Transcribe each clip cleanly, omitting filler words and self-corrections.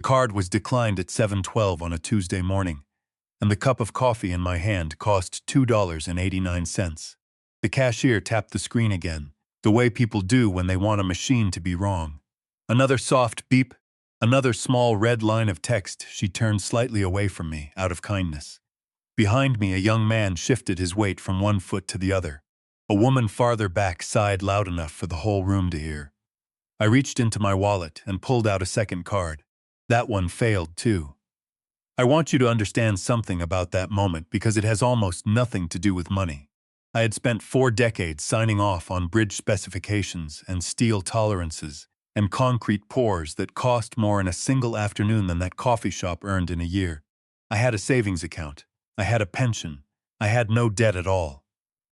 card was declined at 7:12 on a Tuesday morning, and the cup of coffee in my hand cost $2.89. The cashier tapped the screen again, the way people do when they want a machine to be wrong. Another soft beep, another small red line of text. She turned slightly away from me, out of kindness. Behind me, a young man shifted his weight from one foot to the other. A woman farther back sighed loud enough for the whole room to hear. I reached into my wallet and pulled out a second card. That one failed, too. I want you to understand something about that moment because it has almost nothing to do with money. I had spent 4 decades signing off on bridge specifications and steel tolerances and concrete pours that cost more in a single afternoon than that coffee shop earned in a year. I had a savings account. I had a pension. I had no debt at all.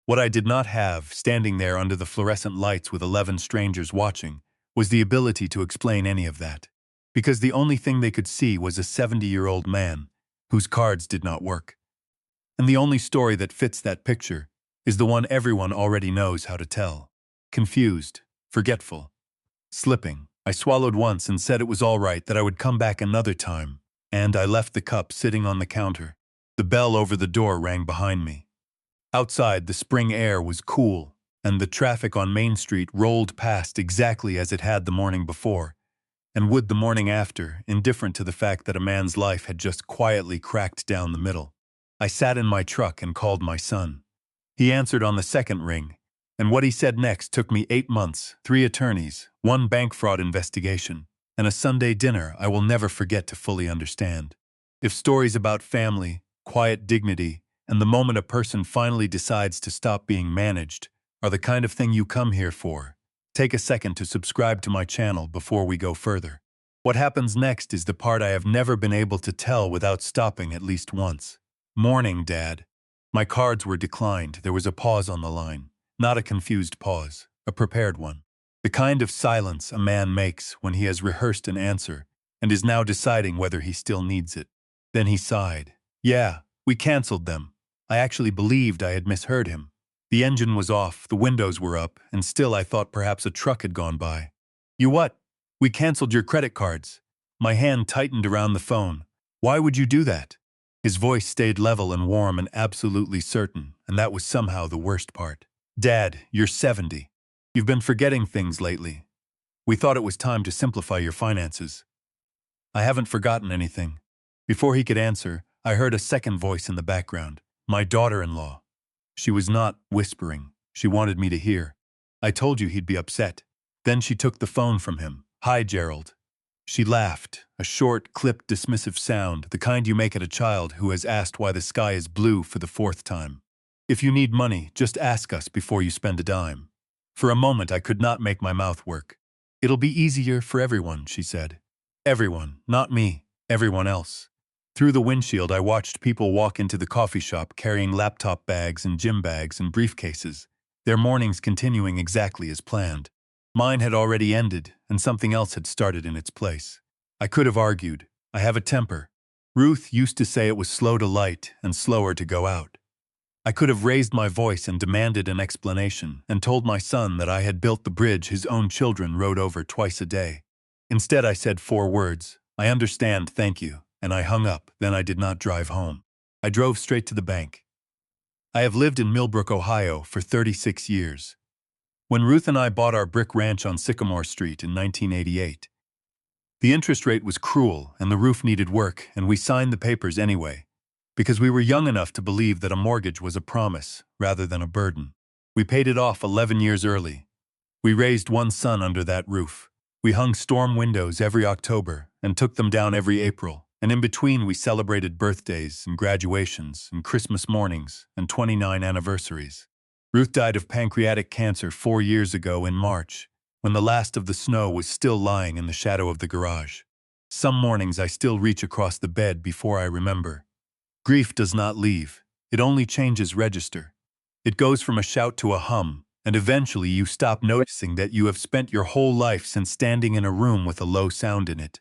What I did not have, standing there under the fluorescent lights with 11 strangers watching, was the ability to explain any of that. Because the only thing they could see was a 70-year-old man whose cards did not work. And the only story that fits that picture is the one everyone already knows how to tell. Confused, forgetful, slipping. I swallowed once and said it was all right, that I would come back another time, and I left the cup sitting on the counter. The bell over the door rang behind me. Outside, the spring air was cool, and the traffic on Main Street rolled past exactly as it had the morning before, and would the morning after, indifferent to the fact that a man's life had just quietly cracked down the middle. I sat in my truck and called my son. He answered on the second ring, and what he said next took me 8 months, 3 attorneys, 1 bank fraud investigation, and a Sunday dinner I will never forget to fully understand. If stories about family, quiet dignity, and the moment a person finally decides to stop being managed are the kind of thing you come here for, take a second to subscribe to my channel before we go further. What happens next is the part I have never been able to tell without stopping at least once. Morning, Dad. My cards were declined. There was a pause on the line. Not a confused pause, a prepared one. The kind of silence a man makes when he has rehearsed an answer and is now deciding whether he still needs it. Then he sighed. Yeah, we canceled them. I actually believed I had misheard him. The engine was off, the windows were up, and still I thought perhaps a truck had gone by. You what? We canceled your credit cards. My hand tightened around the phone. Why would you do that? His voice stayed level and warm and absolutely certain, and that was somehow the worst part. Dad, you're 70. You've been forgetting things lately. We thought it was time to simplify your finances. I haven't forgotten anything. Before he could answer, I heard a second voice in the background. My daughter-in-law. She was not whispering. She wanted me to hear. I told you he'd be upset. Then she took the phone from him. Hi, Gerald. She laughed, a short, clipped, dismissive sound, the kind you make at a child who has asked why the sky is blue for the 4th time. If you need money, just ask us before you spend a dime. For a moment, I could not make my mouth work. It'll be easier for everyone, she said. Everyone, not me, everyone else. Through the windshield, I watched people walk into the coffee shop carrying laptop bags and gym bags and briefcases, their mornings continuing exactly as planned. Mine had already ended, and something else had started in its place. I could have argued. I have a temper. Ruth used to say it was slow to light and slower to go out. I could have raised my voice and demanded an explanation and told my son that I had built the bridge his own children rode over twice a day. Instead, I said 4 words. I understand, thank you. And I hung up. Then I did not drive home. I drove straight to the bank. I have lived in Millbrook, Ohio for 36 years. When Ruth and I bought our brick ranch on Sycamore Street in 1988, the interest rate was cruel and the roof needed work, and we signed the papers anyway, because we were young enough to believe that a mortgage was a promise rather than a burden. We paid it off 11 years early. We raised 1 son under that roof. We hung storm windows every October and took them down every April. And in between, we celebrated birthdays and graduations and Christmas mornings and 29 anniversaries. Ruth died of pancreatic cancer 4 years ago in March, when the last of the snow was still lying in the shadow of the garage. Some mornings I still reach across the bed before I remember. Grief does not leave. It only changes register. It goes from a shout to a hum, and eventually you stop noticing that you have spent your whole life since standing in a room with a low sound in it.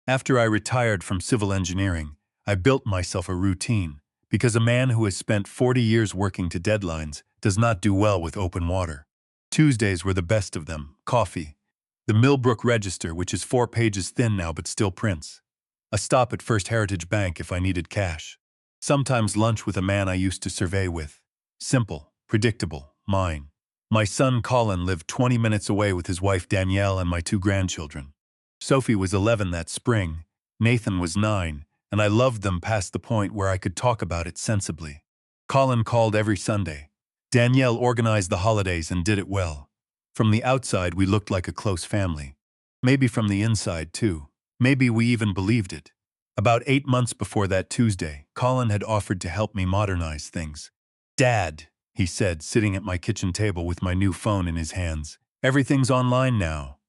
After I retired from civil engineering, I built myself a routine, because a man who has spent 40 years working to deadlines does not do well with open water. Tuesdays were the best of them. Coffee. The Millbrook Register, which is 4 pages thin now but still prints. A stop at First Heritage Bank if I needed cash. Sometimes lunch with a man I used to survey with. Simple, predictable, mine. My son Colin lived 20 minutes away with his wife Danielle and my 2 grandchildren. Sophie was 11 that spring, Nathan was 9, and I loved them past the point where I could talk about it sensibly. Colin called every Sunday. Danielle organized the holidays and did it well. From the outside, we looked like a close family. Maybe from the inside, too. Maybe we even believed it. About 8 months before that Tuesday, Colin had offered to help me modernize things. "Dad," he said, sitting at my kitchen table with my new phone in his hands, "everything's online now."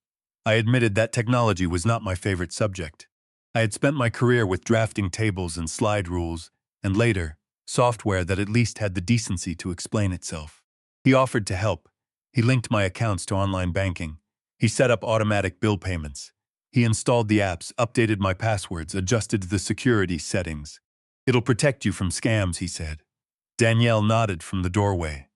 I admitted that technology was not my favorite subject. I had spent my career with drafting tables and slide rules, and later, software that at least had the decency to explain itself. He offered to help. He linked my accounts to online banking. He set up automatic bill payments. He installed the apps, updated my passwords, adjusted the security settings. "It'll protect you from scams," he said. Danielle nodded from the doorway.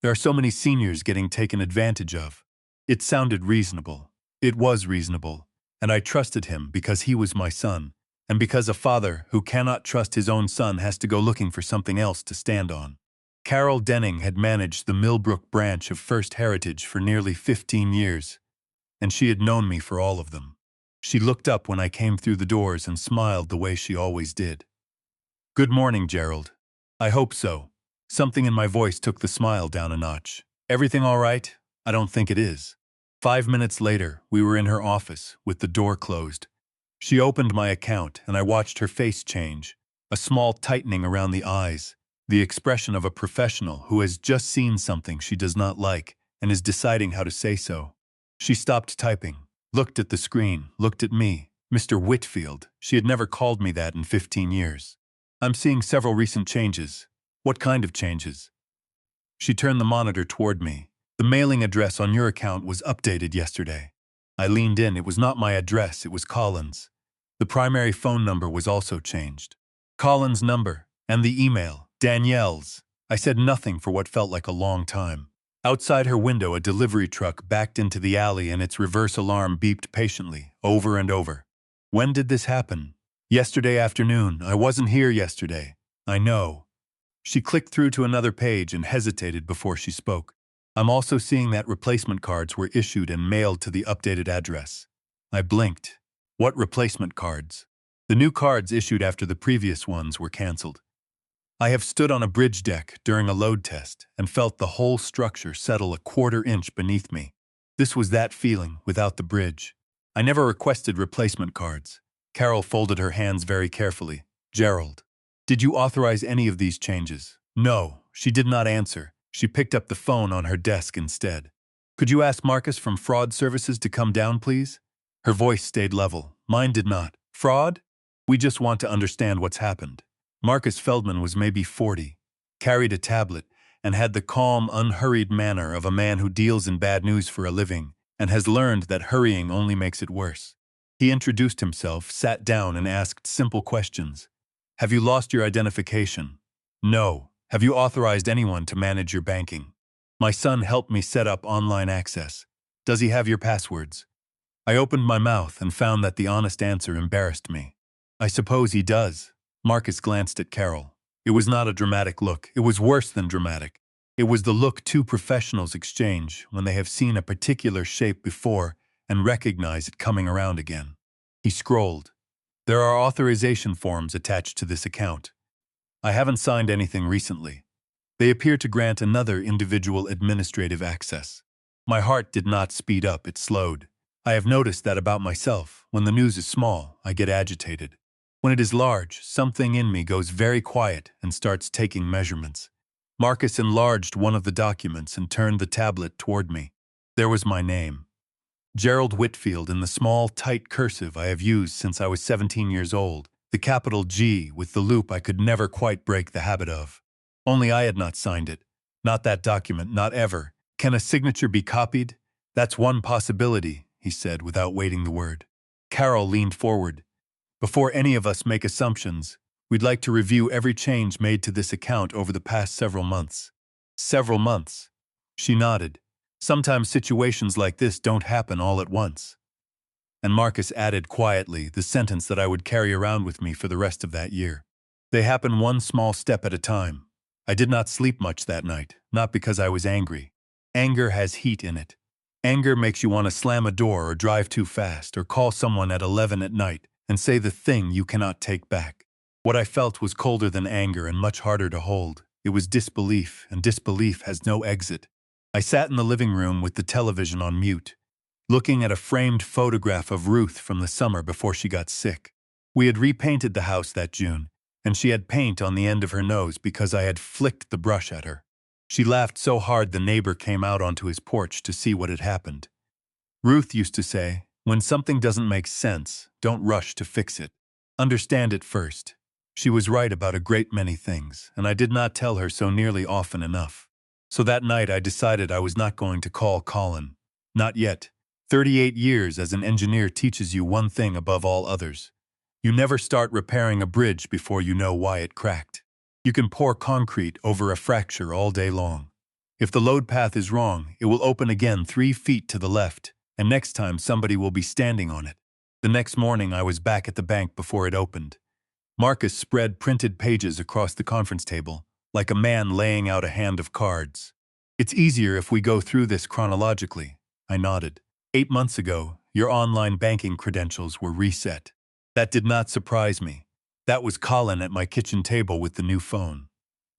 "There are so many seniors getting taken advantage of." It sounded reasonable. It was reasonable, and I trusted him because he was my son, and because a father who cannot trust his own son has to go looking for something else to stand on. Carol Denning had managed the Millbrook branch of First Heritage for nearly 15 years, and she had known me for all of them. She looked up when I came through the doors and smiled the way she always did. "Good morning, Gerald." "I hope so." Something in my voice took the smile down a notch. "Everything all right?" "I don't think it is." 5 minutes later, we were in her office, with the door closed. She opened my account, and I watched her face change, a small tightening around the eyes, the expression of a professional who has just seen something she does not like and is deciding how to say so. She stopped typing, looked at the screen, looked at me. Mr. Whitfield. She had never called me that in 15 years. "I'm seeing several recent changes." "What kind of changes?" She turned the monitor toward me. "The mailing address on your account was updated yesterday." I leaned in. It was not my address, it was Colin's. The primary phone number was also changed. Colin's number, and the email, Danielle's. I said nothing for what felt like a long time. Outside her window, a delivery truck backed into the alley and its reverse alarm beeped patiently, over and over. "When did this happen?" "Yesterday afternoon. I wasn't here yesterday." "I know." She clicked through to another page and hesitated before she spoke. "I'm also seeing that replacement cards were issued and mailed to the updated address." I blinked. "What replacement cards?" "The new cards issued after the previous ones were canceled." I have stood on a bridge deck during a load test and felt the whole structure settle a quarter-inch beneath me. This was that feeling without the bridge. "I never requested replacement cards." Carol folded her hands very carefully. "Gerald, did you authorize any of these changes?" "No." She did not answer. She picked up the phone on her desk instead. "Could you ask Marcus from Fraud Services to come down, please?" Her voice stayed level. Mine did not. "Fraud? We just want to understand what's happened." Marcus Feldman was maybe 40, carried a tablet, and had the calm, unhurried manner of a man who deals in bad news for a living and has learned that hurrying only makes it worse. He introduced himself, sat down, and asked simple questions. "Have you lost your identification?" "No." "Have you authorized anyone to manage your banking?" "My son helped me set up online access." "Does he have your passwords?" I opened my mouth and found that the honest answer embarrassed me. "I suppose he does." Marcus glanced at Carol. It was not a dramatic look. It was worse than dramatic. It was the look two professionals exchange when they have seen a particular shape before and recognize it coming around again. He scrolled. "There are authorization forms attached to this account. I haven't signed anything recently. They appear to grant another individual administrative access." My heart did not speed up, it slowed. I have noticed that about myself. When the news is small, I get agitated. When it is large, something in me goes very quiet and starts taking measurements. Marcus enlarged one of the documents and turned the tablet toward me. There was my name. Gerald Whitfield in the small, tight cursive I have used since I was 17 years old. The capital G with the loop I could never quite break the habit of. Only I had not signed it. Not that document, not ever. "Can a signature be copied?" "That's one possibility," he said without waiting the word. Carol leaned forward. "Before any of us make assumptions, we'd like to review every change made to this account over the past several months." "Several months?" She nodded. "Sometimes situations like this don't happen all at once." And Marcus added quietly the sentence that I would carry around with me for the rest of that year. They happen one small step at a time. I did not sleep much that night, not because I was angry. Anger has heat in it. Anger makes you want to slam a door or drive too fast or call someone at 11 at night and say the thing you cannot take back. What I felt was colder than anger and much harder to hold. It was disbelief, and disbelief has no exit. I sat in the living room with the television on mute, looking at a framed photograph of Ruth from the summer before she got sick. We had repainted the house that June, and she had paint on the end of her nose because I had flicked the brush at her. She laughed so hard the neighbor came out onto his porch to see what had happened. Ruth used to say, "When something doesn't make sense, don't rush to fix it. Understand it first." She was right about a great many things, and I did not tell her so nearly often enough. So that night I decided I was not going to call Colin. Not yet. 38 years as an engineer teaches you one thing above all others. You never start repairing a bridge before you know why it cracked. You can pour concrete over a fracture all day long. If the load path is wrong, it will open again 3 feet to the left, and next time somebody will be standing on it. The next morning I was back at the bank before it opened. Marcus spread printed pages across the conference table, like a man laying out a hand of cards. "It's easier if we go through this chronologically," I nodded. 8 months ago, your online banking credentials were reset. That did not surprise me. That was Colin at my kitchen table with the new phone.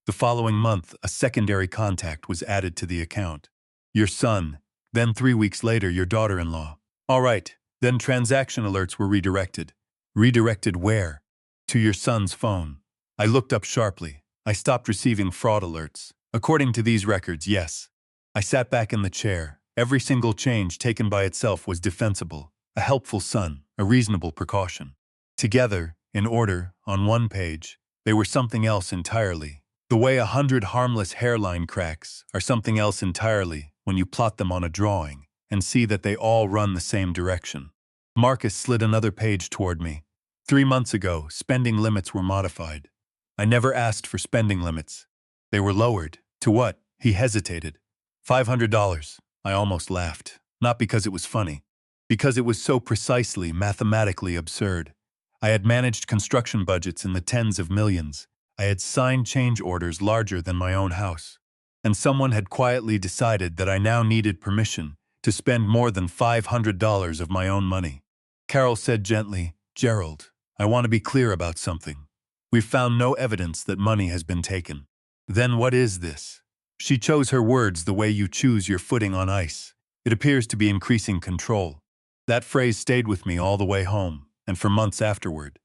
The following month, a secondary contact was added to the account. Your son, then 3 weeks later, your daughter-in-law. All right, then transaction alerts were redirected. Redirected where? To your son's phone. I looked up sharply. I stopped receiving fraud alerts. According to these records, yes. I sat back in the chair. Every single change taken by itself was defensible, a helpful son, a reasonable precaution. Together, in order, on one page, they were something else entirely. The way 100 harmless hairline cracks are something else entirely when you plot them on a drawing and see that they all run the same direction. Marcus slid another page toward me. 3 months ago, spending limits were modified. I never asked for spending limits. They were lowered. To what? He hesitated. $500. I almost laughed. Not because it was funny. Because it was so precisely, mathematically absurd. I had managed construction budgets in the tens of millions. I had signed change orders larger than my own house. And someone had quietly decided that I now needed permission to spend more than $500 of my own money. Carol said gently, "Gerald, I want to be clear about something. We've found no evidence that money has been taken." Then what is this? She chose her words the way you choose your footing on ice. It appears to be increasing control. That phrase stayed with me all the way home, and for months afterward.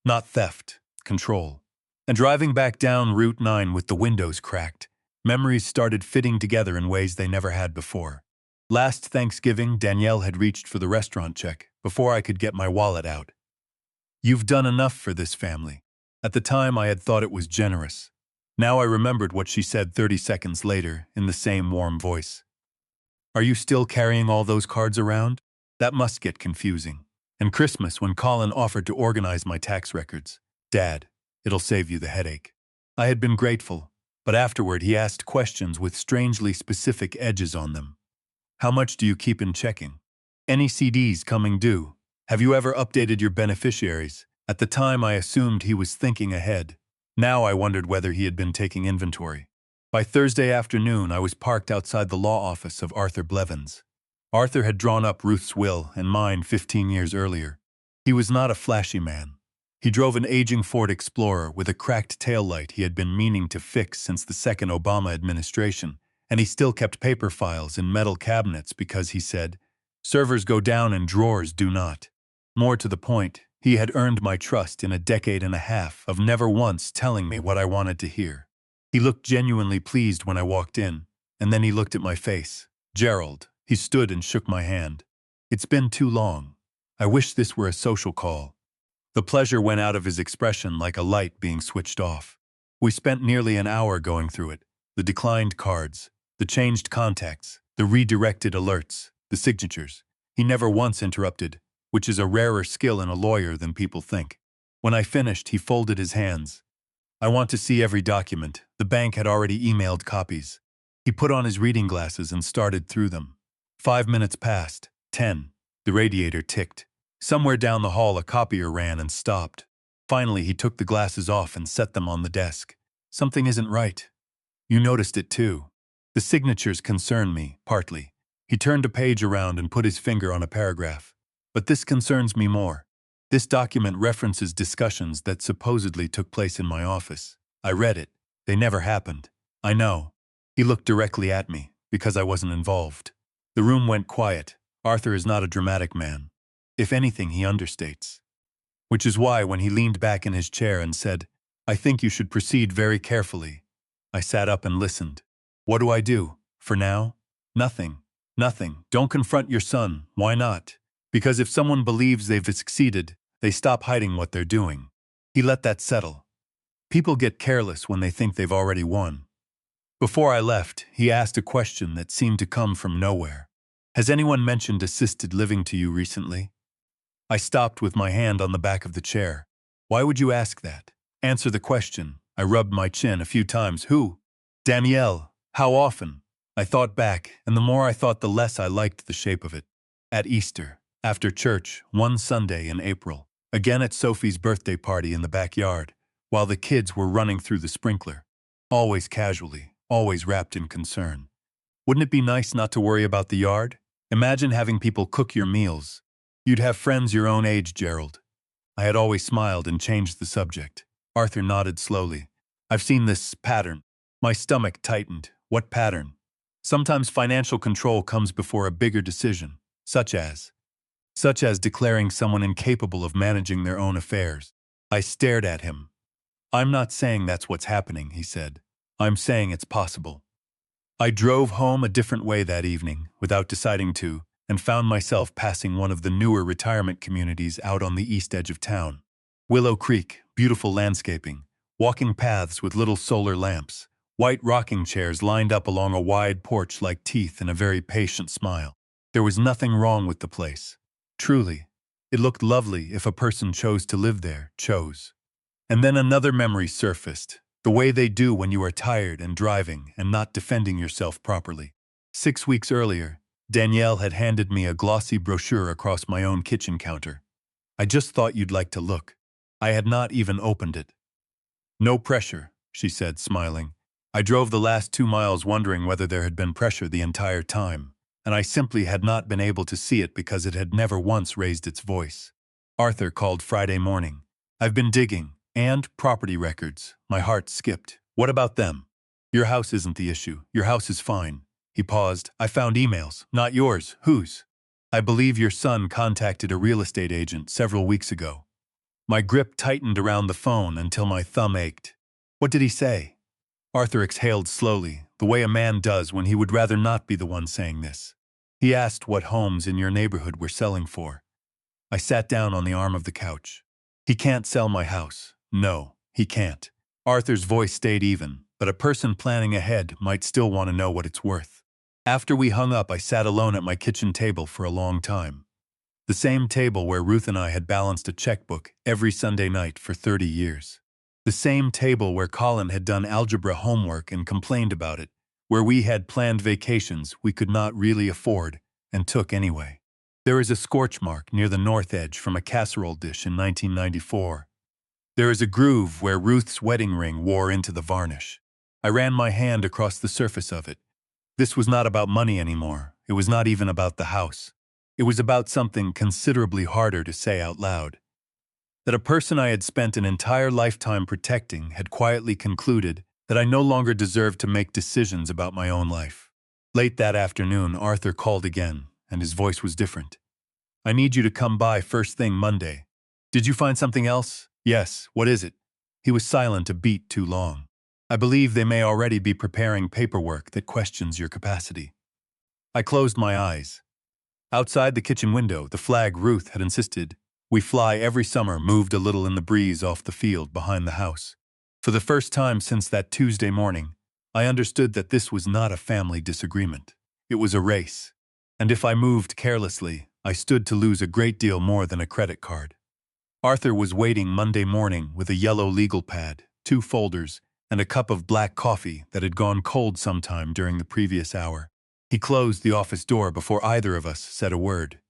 Not theft, control. And driving back down Route 9 with the windows cracked, memories started fitting together in ways they never had before. Last Thanksgiving, Danielle had reached for the restaurant check before I could get my wallet out. "You've done enough for this family." At the time, I had thought it was generous. Now I remembered what she said 30 seconds later in the same warm voice. "Are you still carrying all those cards around? That must get confusing." And Christmas, when Colin offered to organize my tax records. "Dad, it'll save you the headache." I had been grateful, but afterward he asked questions with strangely specific edges on them. "How much do you keep in checking? Any CDs coming due? Have you ever updated your beneficiaries?" At the time I assumed he was thinking ahead. Now I wondered whether he had been taking inventory. By Thursday afternoon I was parked outside the law office of Arthur Blevins. Arthur had drawn up Ruth's will and mine 15 years earlier. He was not a flashy man. He drove an aging Ford Explorer with a cracked taillight he had been meaning to fix since the second Obama administration, and he still kept paper files in metal cabinets because, he said, servers go down and drawers do not. More to the point, he had earned my trust in a decade and a half of never once telling me what I wanted to hear. He looked genuinely pleased when I walked in, and then he looked at my face. "Gerald." He stood and shook my hand. "It's been too long. I wish this were a social call." The pleasure went out of his expression like a light being switched off. We spent nearly an hour going through it. The declined cards, the changed contacts, the redirected alerts, the signatures. He never once interrupted, which is a rarer skill in a lawyer than people think. When I finished, he folded his hands. "I want to see every document." The bank had already emailed copies. He put on his reading glasses and started through them. 5 minutes passed. 10. The radiator ticked. Somewhere down the hall, a copier ran and stopped. Finally, he took the glasses off and set them on the desk. Something isn't right. You noticed it too. The signatures concern me, partly. He turned a page around and put his finger on a paragraph. But this concerns me more. This document references discussions that supposedly took place in my office. I read it. They never happened. I know. He looked directly at me, because I wasn't involved. The room went quiet. Arthur is not a dramatic man. If anything, he understates. Which is why when he leaned back in his chair and said, "I think you should proceed very carefully," I sat up and listened. What do I do? For now? Nothing. Nothing. Don't confront your son. Why not? Because if someone believes they've succeeded, they stop hiding what they're doing. He let that settle. People get careless when they think they've already won. Before I left, he asked a question that seemed to come from nowhere. Has anyone mentioned assisted living to you recently? I stopped with my hand on the back of the chair. Why would you ask that? Answer the question. I rubbed my chin a few times. Who? Danielle. How often? I thought back, and the more I thought, the less I liked the shape of it. At Easter, after church, one Sunday in April, again at Sophie's birthday party in the backyard, while the kids were running through the sprinkler. Always casually, always wrapped in concern. Wouldn't it be nice not to worry about the yard? Imagine having people cook your meals. You'd have friends your own age, Gerald. I had always smiled and changed the subject. Arthur nodded slowly. I've seen this pattern. My stomach tightened. What pattern? Sometimes financial control comes before a bigger decision, such as declaring someone incapable of managing their own affairs. I stared at him. I'm not saying that's what's happening, he said. I'm saying it's possible. I drove home a different way that evening, without deciding to, and found myself passing one of the newer retirement communities out on the east edge of town. Willow Creek, beautiful landscaping, walking paths with little solar lamps, white rocking chairs lined up along a wide porch like teeth in a very patient smile. There was nothing wrong with the place. Truly, it looked lovely if a person chose to live there, And then another memory surfaced, the way they do when you are tired and driving and not defending yourself properly. 6 weeks earlier, Danielle had handed me a glossy brochure across my own kitchen counter. I just thought you'd like to look. I had not even opened it. No pressure, she said, smiling. I drove the last 2 miles wondering whether there had been pressure the entire time, and I simply had not been able to see it because it had never once raised its voice. Arthur called Friday morning. I've been digging, and property records. My heart skipped. What about them? Your house isn't the issue. Your house is fine. He paused. I found emails. Not yours. Whose? I believe your son contacted a real estate agent several weeks ago. My grip tightened around the phone until my thumb ached. What did he say? Arthur exhaled slowly, the way a man does when he would rather not be the one saying this. He asked what homes in your neighborhood were selling for. I sat down on the arm of the couch. He can't sell my house. No, he can't. Arthur's voice stayed even, but a person planning ahead might still want to know what it's worth. After we hung up, I sat alone at my kitchen table for a long time. The same table where Ruth and I had balanced a checkbook every Sunday night for 30 years. The same table where Colin had done algebra homework and complained about it, where we had planned vacations we could not really afford and took anyway. There is a scorch mark near the north edge from a casserole dish in 1994. There is a groove where Ruth's wedding ring wore into the varnish. I ran my hand across the surface of it. This was not about money anymore. It was not even about the house. It was about something considerably harder to say out loud. That a person I had spent an entire lifetime protecting had quietly concluded that I no longer deserved to make decisions about my own life. Late that afternoon, Arthur called again, and his voice was different. I need you to come by first thing Monday. Did you find something else? Yes, what is it? He was silent a beat too long. I believe they may already be preparing paperwork that questions your capacity. I closed my eyes. Outside the kitchen window, the flag Ruth had insisted we fly every summer moved a little in the breeze off the field behind the house. For the first time since that Tuesday morning, I understood that this was not a family disagreement. It was a race. And if I moved carelessly, I stood to lose a great deal more than a credit card. Arthur was waiting Monday morning with a yellow legal pad, 2 folders, and a cup of black coffee that had gone cold sometime during the previous hour. He closed the office door before either of us said a word.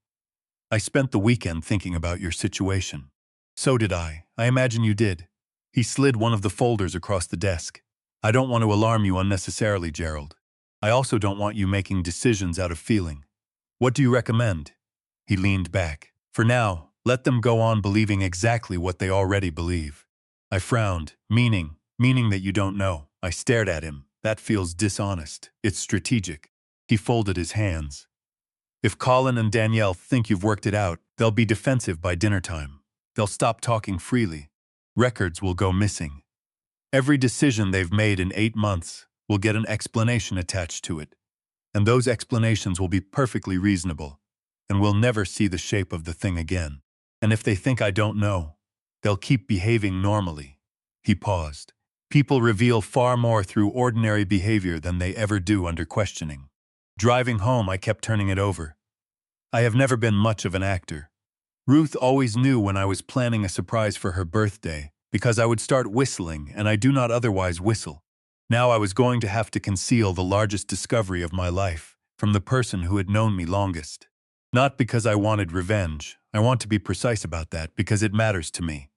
I spent the weekend thinking about your situation. So did I. I imagine you did. He slid one of the folders across the desk. I don't want to alarm you unnecessarily, Gerald. I also don't want you making decisions out of feeling. What do you recommend? He leaned back. For now, let them go on believing exactly what they already believe. I frowned, meaning that you don't know. I stared at him. That feels dishonest. It's strategic. He folded his hands. If Colin and Danielle think you've worked it out, they'll be defensive by dinner time. They'll stop talking freely. Records will go missing. Every decision they've made in 8 months will get an explanation attached to it. And those explanations will be perfectly reasonable, and we'll never see the shape of the thing again. And if they think I don't know, they'll keep behaving normally. He paused. People reveal far more through ordinary behavior than they ever do under questioning. Driving home, I kept turning it over. I have never been much of an actor. Ruth always knew when I was planning a surprise for her birthday, because I would start whistling, and I do not otherwise whistle. Now I was going to have to conceal the largest discovery of my life from the person who had known me longest. Not because I wanted revenge. I want to be precise about that because it matters to me.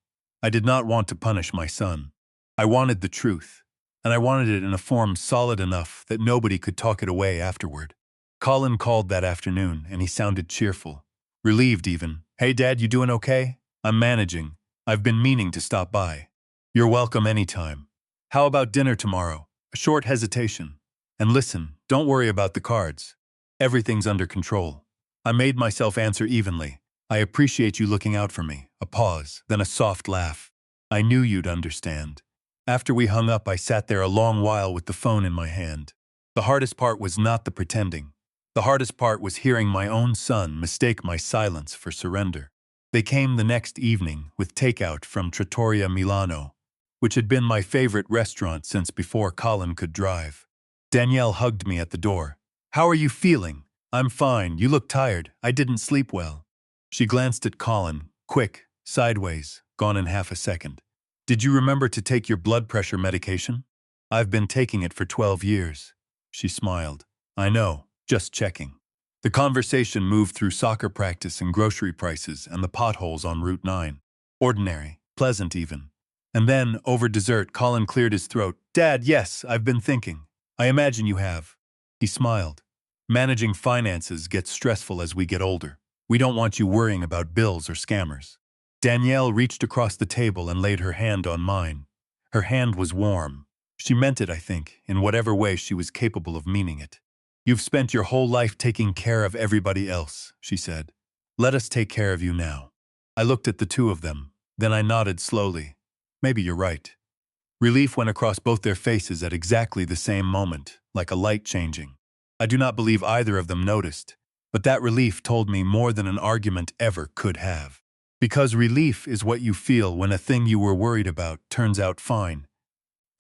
I did not want to punish my son. I wanted the truth, and I wanted it in a form solid enough that nobody could talk it away afterward. Colin called that afternoon, and he sounded cheerful. Relieved even. Hey Dad, you doing okay? I'm managing. I've been meaning to stop by. You're welcome anytime. How about dinner tomorrow? A short hesitation. And listen, don't worry about the cards. Everything's under control. I made myself answer evenly. I appreciate you looking out for me. A pause, then a soft laugh. I knew you'd understand. After we hung up, I sat there a long while with the phone in my hand. The hardest part was not the pretending. The hardest part was hearing my own son mistake my silence for surrender. They came the next evening with takeout from Trattoria Milano, which had been my favorite restaurant since before Colin could drive. Danielle hugged me at the door. How are you feeling? I'm fine. You look tired. I didn't sleep well. She glanced at Colin, quick, sideways, gone in half a second. Did you remember to take your blood pressure medication? I've been taking it for 12 years. She smiled. I know. Just checking. The conversation moved through soccer practice and grocery prices and the potholes on Route 9. Ordinary, pleasant even. And then, over dessert, Colin cleared his throat. Dad, yes, I've been thinking. I imagine you have. He smiled. Managing finances gets stressful as we get older. We don't want you worrying about bills or scammers. Danielle reached across the table and laid her hand on mine. Her hand was warm. She meant it, I think, in whatever way she was capable of meaning it. You've spent your whole life taking care of everybody else, she said. Let us take care of you now. I looked at the two of them. Then I nodded slowly. Maybe you're right. Relief went across both their faces at exactly the same moment, like a light changing. I do not believe either of them noticed, but that relief told me more than an argument ever could have. Because relief is what you feel when a thing you were worried about turns out fine.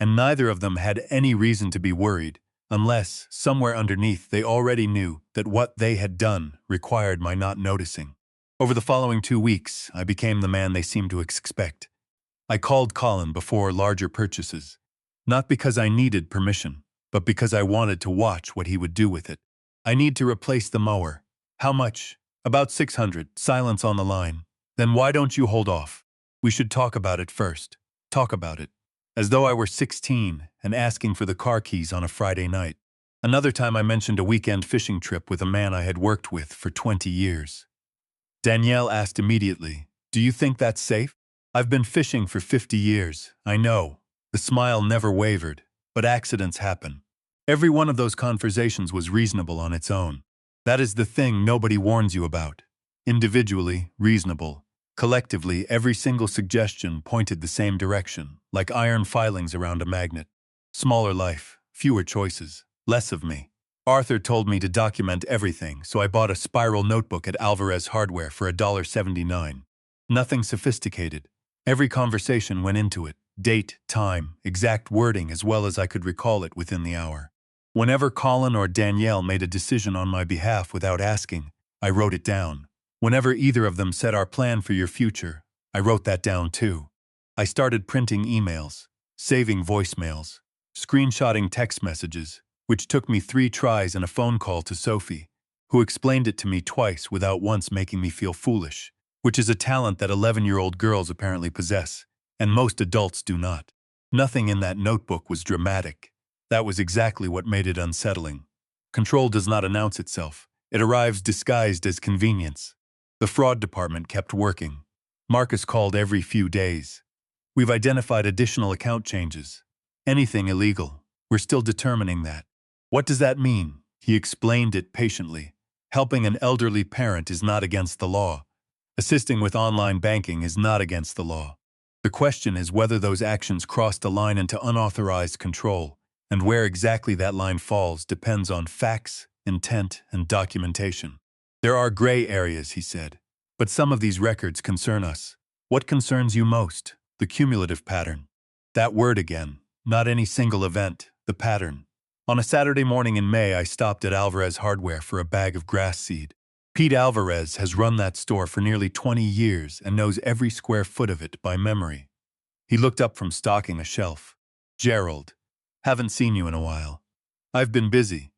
And neither of them had any reason to be worried, unless, somewhere underneath, they already knew that what they had done required my not noticing. Over the following 2 weeks, I became the man they seemed to expect. I called Colin before larger purchases, not because I needed permission, but because I wanted to watch what he would do with it. I need to replace the mower. How much? About 600. Silence on the line. Then why don't you hold off? We should talk about it first. Talk about it. As though I were 16 and asking for the car keys on a Friday night. Another time I mentioned a weekend fishing trip with a man I had worked with for 20 years. Danielle asked immediately, do you think that's safe? I've been fishing for 50 years, I know. The smile never wavered, but accidents happen. Every one of those conversations was reasonable on its own. That is the thing nobody warns you about. Individually, reasonable. Collectively, every single suggestion pointed the same direction, like iron filings around a magnet. Smaller life, fewer choices, less of me. Arthur told me to document everything, so I bought a spiral notebook at Alvarez Hardware for $1.79. Nothing sophisticated. Every conversation went into it. Date, time, exact wording, as well as I could recall it within the hour. Whenever Colin or Danielle made a decision on my behalf without asking, I wrote it down. Whenever either of them said our plan for your future, I wrote that down too. I started printing emails, saving voicemails, screenshotting text messages, which took me 3 tries and a phone call to Sophie. who explained it to me twice without once making me feel foolish, which is a talent that 11-year-old girls apparently possess, and most adults do not. Nothing in that notebook was dramatic. That was exactly what made it unsettling. Control does not announce itself. It arrives disguised as convenience. The fraud department kept working. Marcus called every few days. We've identified additional account changes. Anything illegal. We're still determining that. What does that mean? He explained it patiently. Helping an elderly parent is not against the law. Assisting with online banking is not against the law. The question is whether those actions crossed a line into unauthorized control, and where exactly that line falls depends on facts, intent, and documentation. There are gray areas, he said, but some of these records concern us. What concerns you most? The cumulative pattern. That word again, not any single event, the pattern. On a Saturday morning in May, I stopped at Alvarez Hardware for a bag of grass seed. Pete Alvarez has run that store for nearly 20 years and knows every square foot of it by memory. He looked up from stocking a shelf. Gerald, haven't seen you in a while. I've been busy.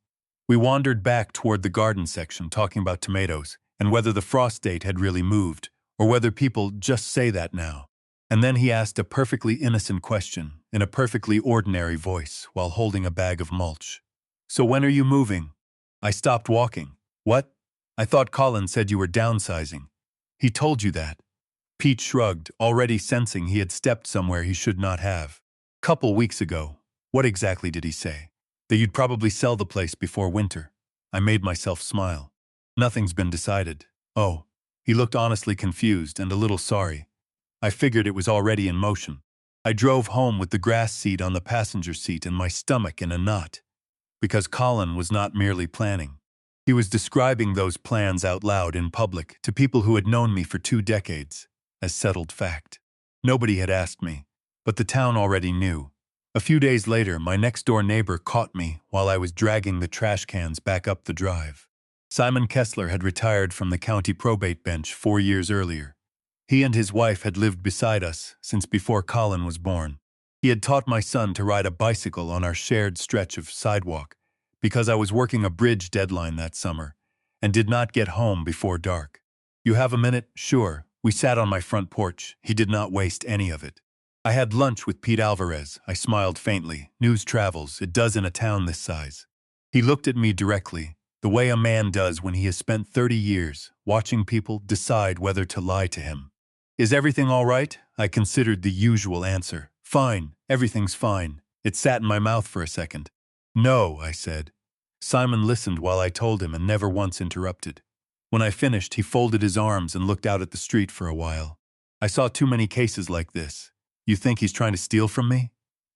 We wandered back toward the garden section talking about tomatoes and whether the frost date had really moved, or whether people just say that now. And then he asked a perfectly innocent question in a perfectly ordinary voice while holding a bag of mulch. So when are you moving? I stopped walking. What? I thought Colin said you were downsizing. He told you that. Pete shrugged, already sensing he had stepped somewhere he should not have. Couple weeks ago. What exactly did he say? That you'd probably sell the place before winter. I made myself smile. Nothing's been decided. Oh. He looked honestly confused and a little sorry. I figured it was already in motion. I drove home with the grass seed on the passenger seat and my stomach in a knot. Because Colin was not merely planning. He was describing those plans out loud in public to people who had known me for 2 decades, as settled fact. Nobody had asked me, but the town already knew. A few days later, my next-door neighbor caught me while I was dragging the trash cans back up the drive. Simon Kessler had retired from the county probate bench 4 years earlier. He and his wife had lived beside us since before Colin was born. He had taught my son to ride a bicycle on our shared stretch of sidewalk because I was working a bridge deadline that summer and did not get home before dark. You have a minute? Sure. We sat on my front porch. He did not waste any of it. I had lunch with Pete Alvarez. I smiled faintly. News travels. It does in a town this size. He looked at me directly, the way a man does when he has spent 30 years watching people decide whether to lie to him. Is everything all right? I considered the usual answer. Fine. Everything's fine. It sat in my mouth for a second. No, I said. Simon listened while I told him and never once interrupted. When I finished, he folded his arms and looked out at the street for a while. I saw too many cases like this. You think he's trying to steal from me?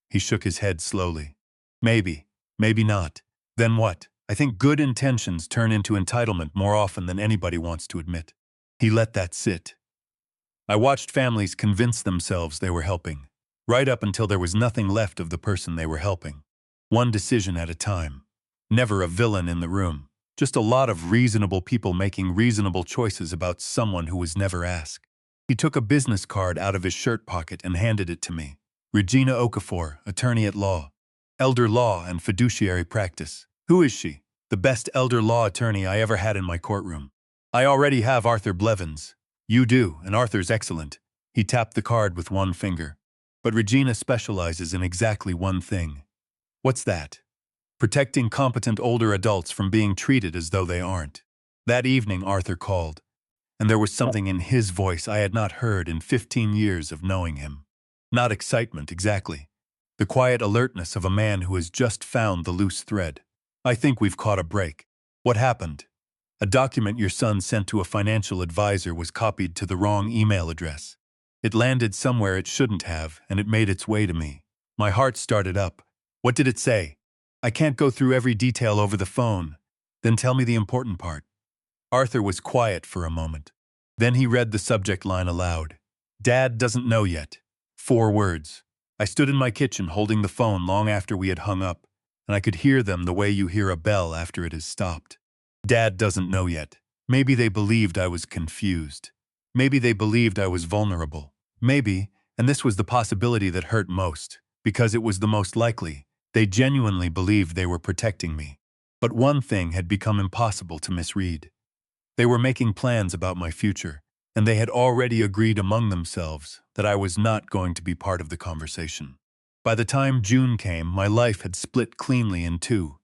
He shook his head slowly. Maybe. Maybe not. Then what? I think good intentions turn into entitlement more often than anybody wants to admit. He let that sit. I watched families convince themselves they were helping, right up until there was nothing left of the person they were helping. One decision at a time. Never a villain in the room. Just a lot of reasonable people making reasonable choices about someone who was never asked. He took a business card out of his shirt pocket and handed it to me. Regina Okafor, attorney at law. Elder law and fiduciary practice. Who is she? The best elder law attorney I ever had in my courtroom. I already have Arthur Blevins. You do, and Arthur's excellent. He tapped the card with one finger. But Regina specializes in exactly one thing. What's that? Protecting competent older adults from being treated as though they aren't. That evening Arthur called, and there was something in his voice I had not heard in 15 years of knowing him. Not excitement, exactly. The quiet alertness of a man who has just found the loose thread. I think we've caught a break. What happened? A document your son sent to a financial advisor was copied to the wrong email address. It landed somewhere it shouldn't have, and it made its way to me. My heart started up. What did it say? I can't go through every detail over the phone. Then tell me the important part. Arthur was quiet for a moment. Then he read the subject line aloud. Dad doesn't know yet. 4 words. I stood in my kitchen holding the phone long after we had hung up, and I could hear them the way you hear a bell after it has stopped. Dad doesn't know yet. Maybe they believed I was confused. Maybe they believed I was vulnerable. Maybe, and this was the possibility that hurt most, because it was the most likely, they genuinely believed they were protecting me. But one thing had become impossible to misread. They were making plans about my future, and they had already agreed among themselves that I was not going to be part of the conversation. By the time June came, my life had split cleanly in two.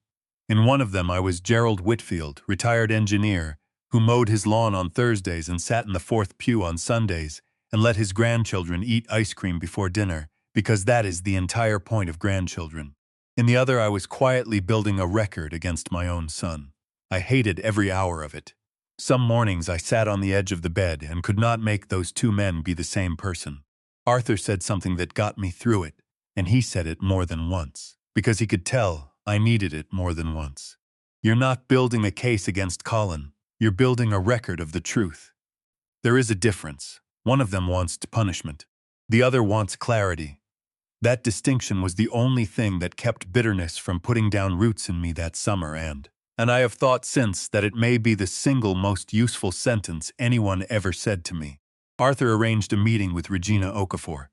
In one of them I was Gerald Whitfield, retired engineer, who mowed his lawn on Thursdays and sat in the fourth pew on Sundays and let his grandchildren eat ice cream before dinner, because that is the entire point of grandchildren. In the other I was quietly building a record against my own son. I hated every hour of it. Some mornings I sat on the edge of the bed and could not make those two men be the same person. Arthur said something that got me through it, and he said it more than once, because he could tell I needed it more than once. You're not building a case against Colin, you're building a record of the truth. There is a difference. One of them wants punishment. The other wants clarity. That distinction was the only thing that kept bitterness from putting down roots in me that summer, and I have thought since that it may be the single most useful sentence anyone ever said to me. Arthur arranged a meeting with Regina Okafor.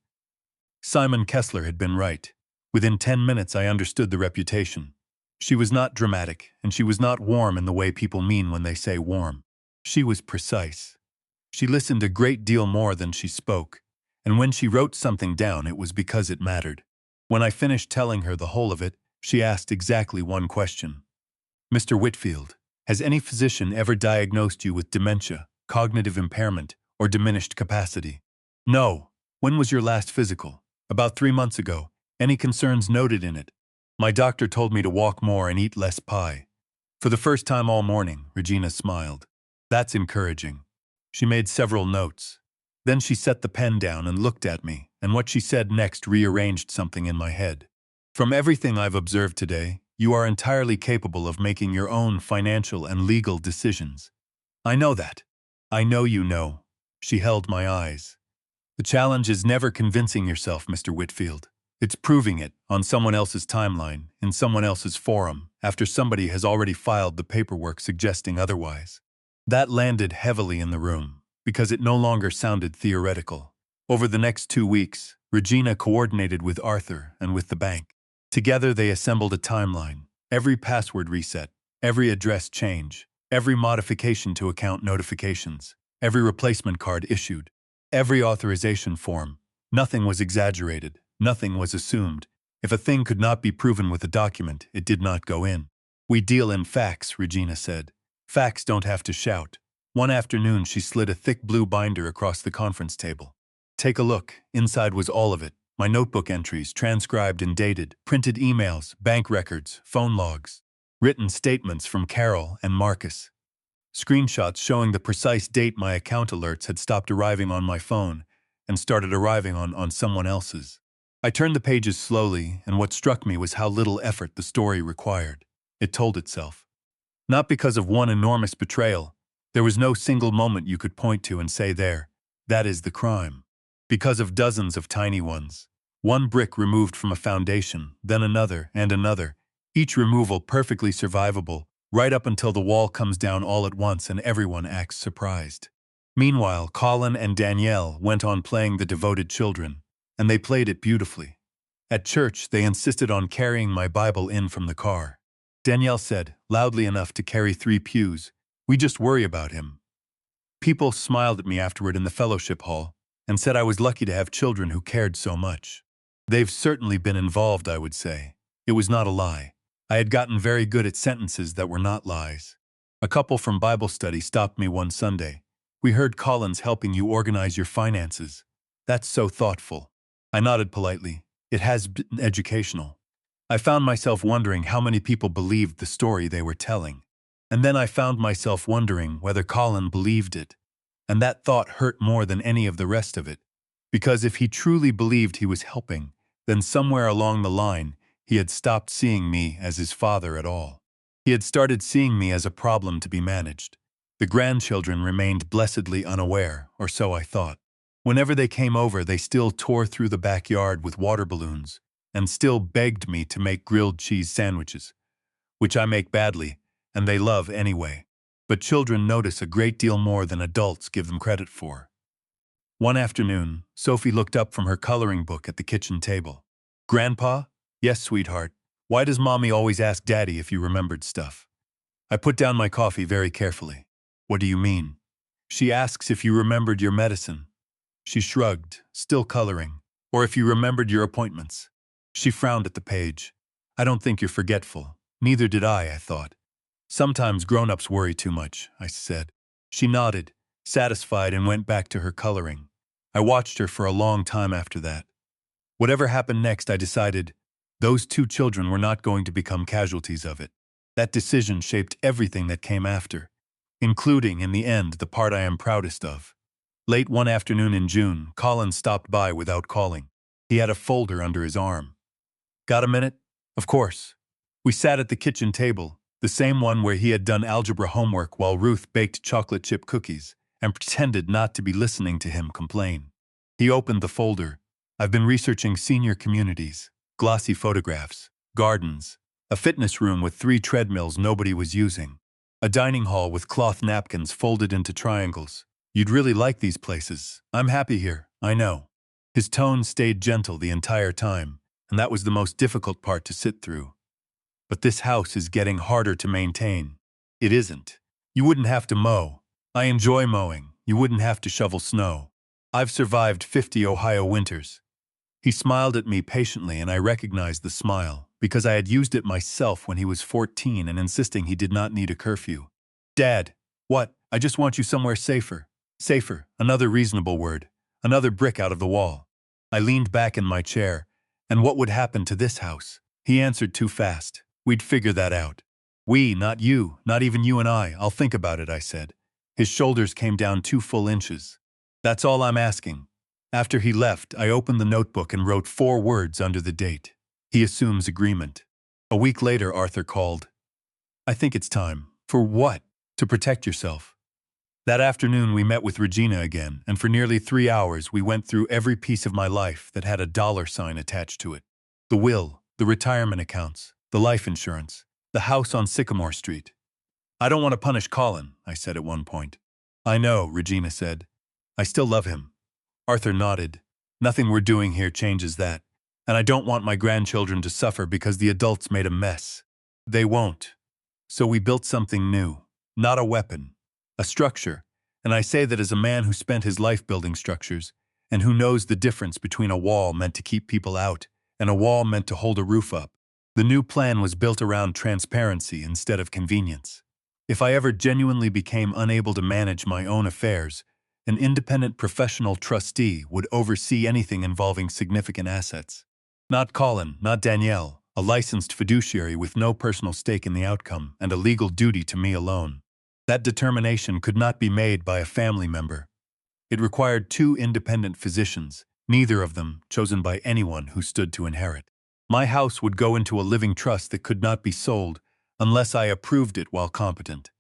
Simon Kessler had been right. Within 10 minutes I understood the reputation. She was not dramatic, and she was not warm in the way people mean when they say warm. She was precise. She listened a great deal more than she spoke, and when she wrote something down it was because it mattered. When I finished telling her the whole of it, she asked exactly one question. Mr. Whitfield, has any physician ever diagnosed you with dementia, cognitive impairment, or diminished capacity? No. When was your last physical? About 3 months ago. Any concerns noted in it? My doctor told me to walk more and eat less pie. For the first time all morning, Regina smiled. That's encouraging. She made several notes. Then she set the pen down and looked at me, and what she said next rearranged something in my head. From everything I've observed today, you are entirely capable of making your own financial and legal decisions. I know that. I know you know. She held my eyes. The challenge is never convincing yourself, Mr. Whitfield. It's proving it on someone else's timeline, in someone else's forum, after somebody has already filed the paperwork suggesting otherwise. That landed heavily in the room, because it no longer sounded theoretical. Over the next 2 weeks, Regina coordinated with Arthur and with the bank. Together they assembled a timeline, every password reset, every address change, every modification to account notifications, every replacement card issued, every authorization form. Nothing was exaggerated, nothing was assumed. If a thing could not be proven with a document, it did not go in. We deal in facts, Regina said. Facts don't have to shout. One afternoon she slid a thick blue binder across the conference table. Take a look, inside was all of it. My notebook entries, transcribed and dated, printed emails, bank records, phone logs, written statements from Carol and Marcus, screenshots showing the precise date my account alerts had stopped arriving on my phone and started arriving on someone else's. I turned the pages slowly, and what struck me was how little effort the story required. It told itself. Not because of one enormous betrayal. There was no single moment you could point to and say there, that is the crime. Because of dozens of tiny ones. One brick removed from a foundation, then another and another, each removal perfectly survivable, right up until the wall comes down all at once and everyone acts surprised. Meanwhile, Colin and Danielle went on playing the devoted children, and they played it beautifully. At church, they insisted on carrying my Bible in from the car. Danielle said, loudly enough to carry 3 pews, "We just worry about him." People smiled at me afterward in the fellowship hall, and said I was lucky to have children who cared so much. They've certainly been involved, I would say. It was not a lie. I had gotten very good at sentences that were not lies. A couple from Bible study stopped me one Sunday. "We heard Colin's helping you organize your finances. That's so thoughtful." I nodded politely. It has been educational. I found myself wondering how many people believed the story they were telling. And then I found myself wondering whether Colin believed it. And that thought hurt more than any of the rest of it. Because if he truly believed he was helping, then somewhere along the line, he had stopped seeing me as his father at all. He had started seeing me as a problem to be managed. The grandchildren remained blessedly unaware, or so I thought. Whenever they came over, they still tore through the backyard with water balloons, and still begged me to make grilled cheese sandwiches, which I make badly, and they love anyway. But children notice a great deal more than adults give them credit for. One afternoon, Sophie looked up from her coloring book at the kitchen table. "Grandpa?" "Yes, sweetheart. Why does Mommy always ask Daddy if you remembered stuff?" I put down my coffee very carefully. What do you mean? She asks if you remembered your medicine. She shrugged, still coloring. Or if you remembered your appointments. She frowned at the page. I don't think you're forgetful. Neither did I thought. Sometimes grown-ups worry too much, I said. She nodded, satisfied, and went back to her coloring. I watched her for a long time after that. Whatever happened next, I decided, those two children were not going to become casualties of it. That decision shaped everything that came after, including, in the end, the part I am proudest of. Late one afternoon in June, Colin stopped by without calling. He had a folder under his arm. Got a minute? Of course. We sat at the kitchen table, the same one where he had done algebra homework while Ruth baked chocolate chip cookies, and pretended not to be listening to him complain. He opened the folder. I've been researching senior communities, glossy photographs, gardens, a fitness room with 3 treadmills nobody was using, a dining hall with cloth napkins folded into triangles. You'd really like these places. I'm happy here, I know. His tone stayed gentle the entire time, and that was the most difficult part to sit through. But this house is getting harder to maintain. It isn't. You wouldn't have to mow. I enjoy mowing. You wouldn't have to shovel snow. I've survived 50 Ohio winters. He smiled at me patiently, and I recognized the smile, because I had used it myself when he was 14 and insisting he did not need a curfew. Dad, what? I just want you somewhere safer. Safer, another reasonable word, another brick out of the wall. I leaned back in my chair. And what would happen to this house? He answered too fast. We'd figure that out. We, not you, not even you and I. I'll think about it, I said. His shoulders came down 2 full inches. That's all I'm asking. After he left, I opened the notebook and wrote 4 words under the date. He assumes agreement. A week later, Arthur called. I think it's time. For what? To protect yourself. That afternoon, we met with Regina again, and for nearly 3 hours, we went through every piece of my life that had a $sign attached to it. The will, the retirement accounts, the life insurance, the house on Sycamore Street. I don't want to punish Colin, I said at one point. I know, Regina said. I still love him. Arthur nodded. Nothing we're doing here changes that, and I don't want my grandchildren to suffer because the adults made a mess. They won't. So we built something new, not a weapon. A structure, and I say that as a man who spent his life building structures, and who knows the difference between a wall meant to keep people out and a wall meant to hold a roof up. The new plan was built around transparency instead of convenience. If I ever genuinely became unable to manage my own affairs, an independent professional trustee would oversee anything involving significant assets. Not Colin, not Danielle, a licensed fiduciary with no personal stake in the outcome and a legal duty to me alone. That determination could not be made by a family member. It required 2 independent physicians, neither of them chosen by anyone who stood to inherit. My house would go into a living trust that could not be sold unless I approved it while competent,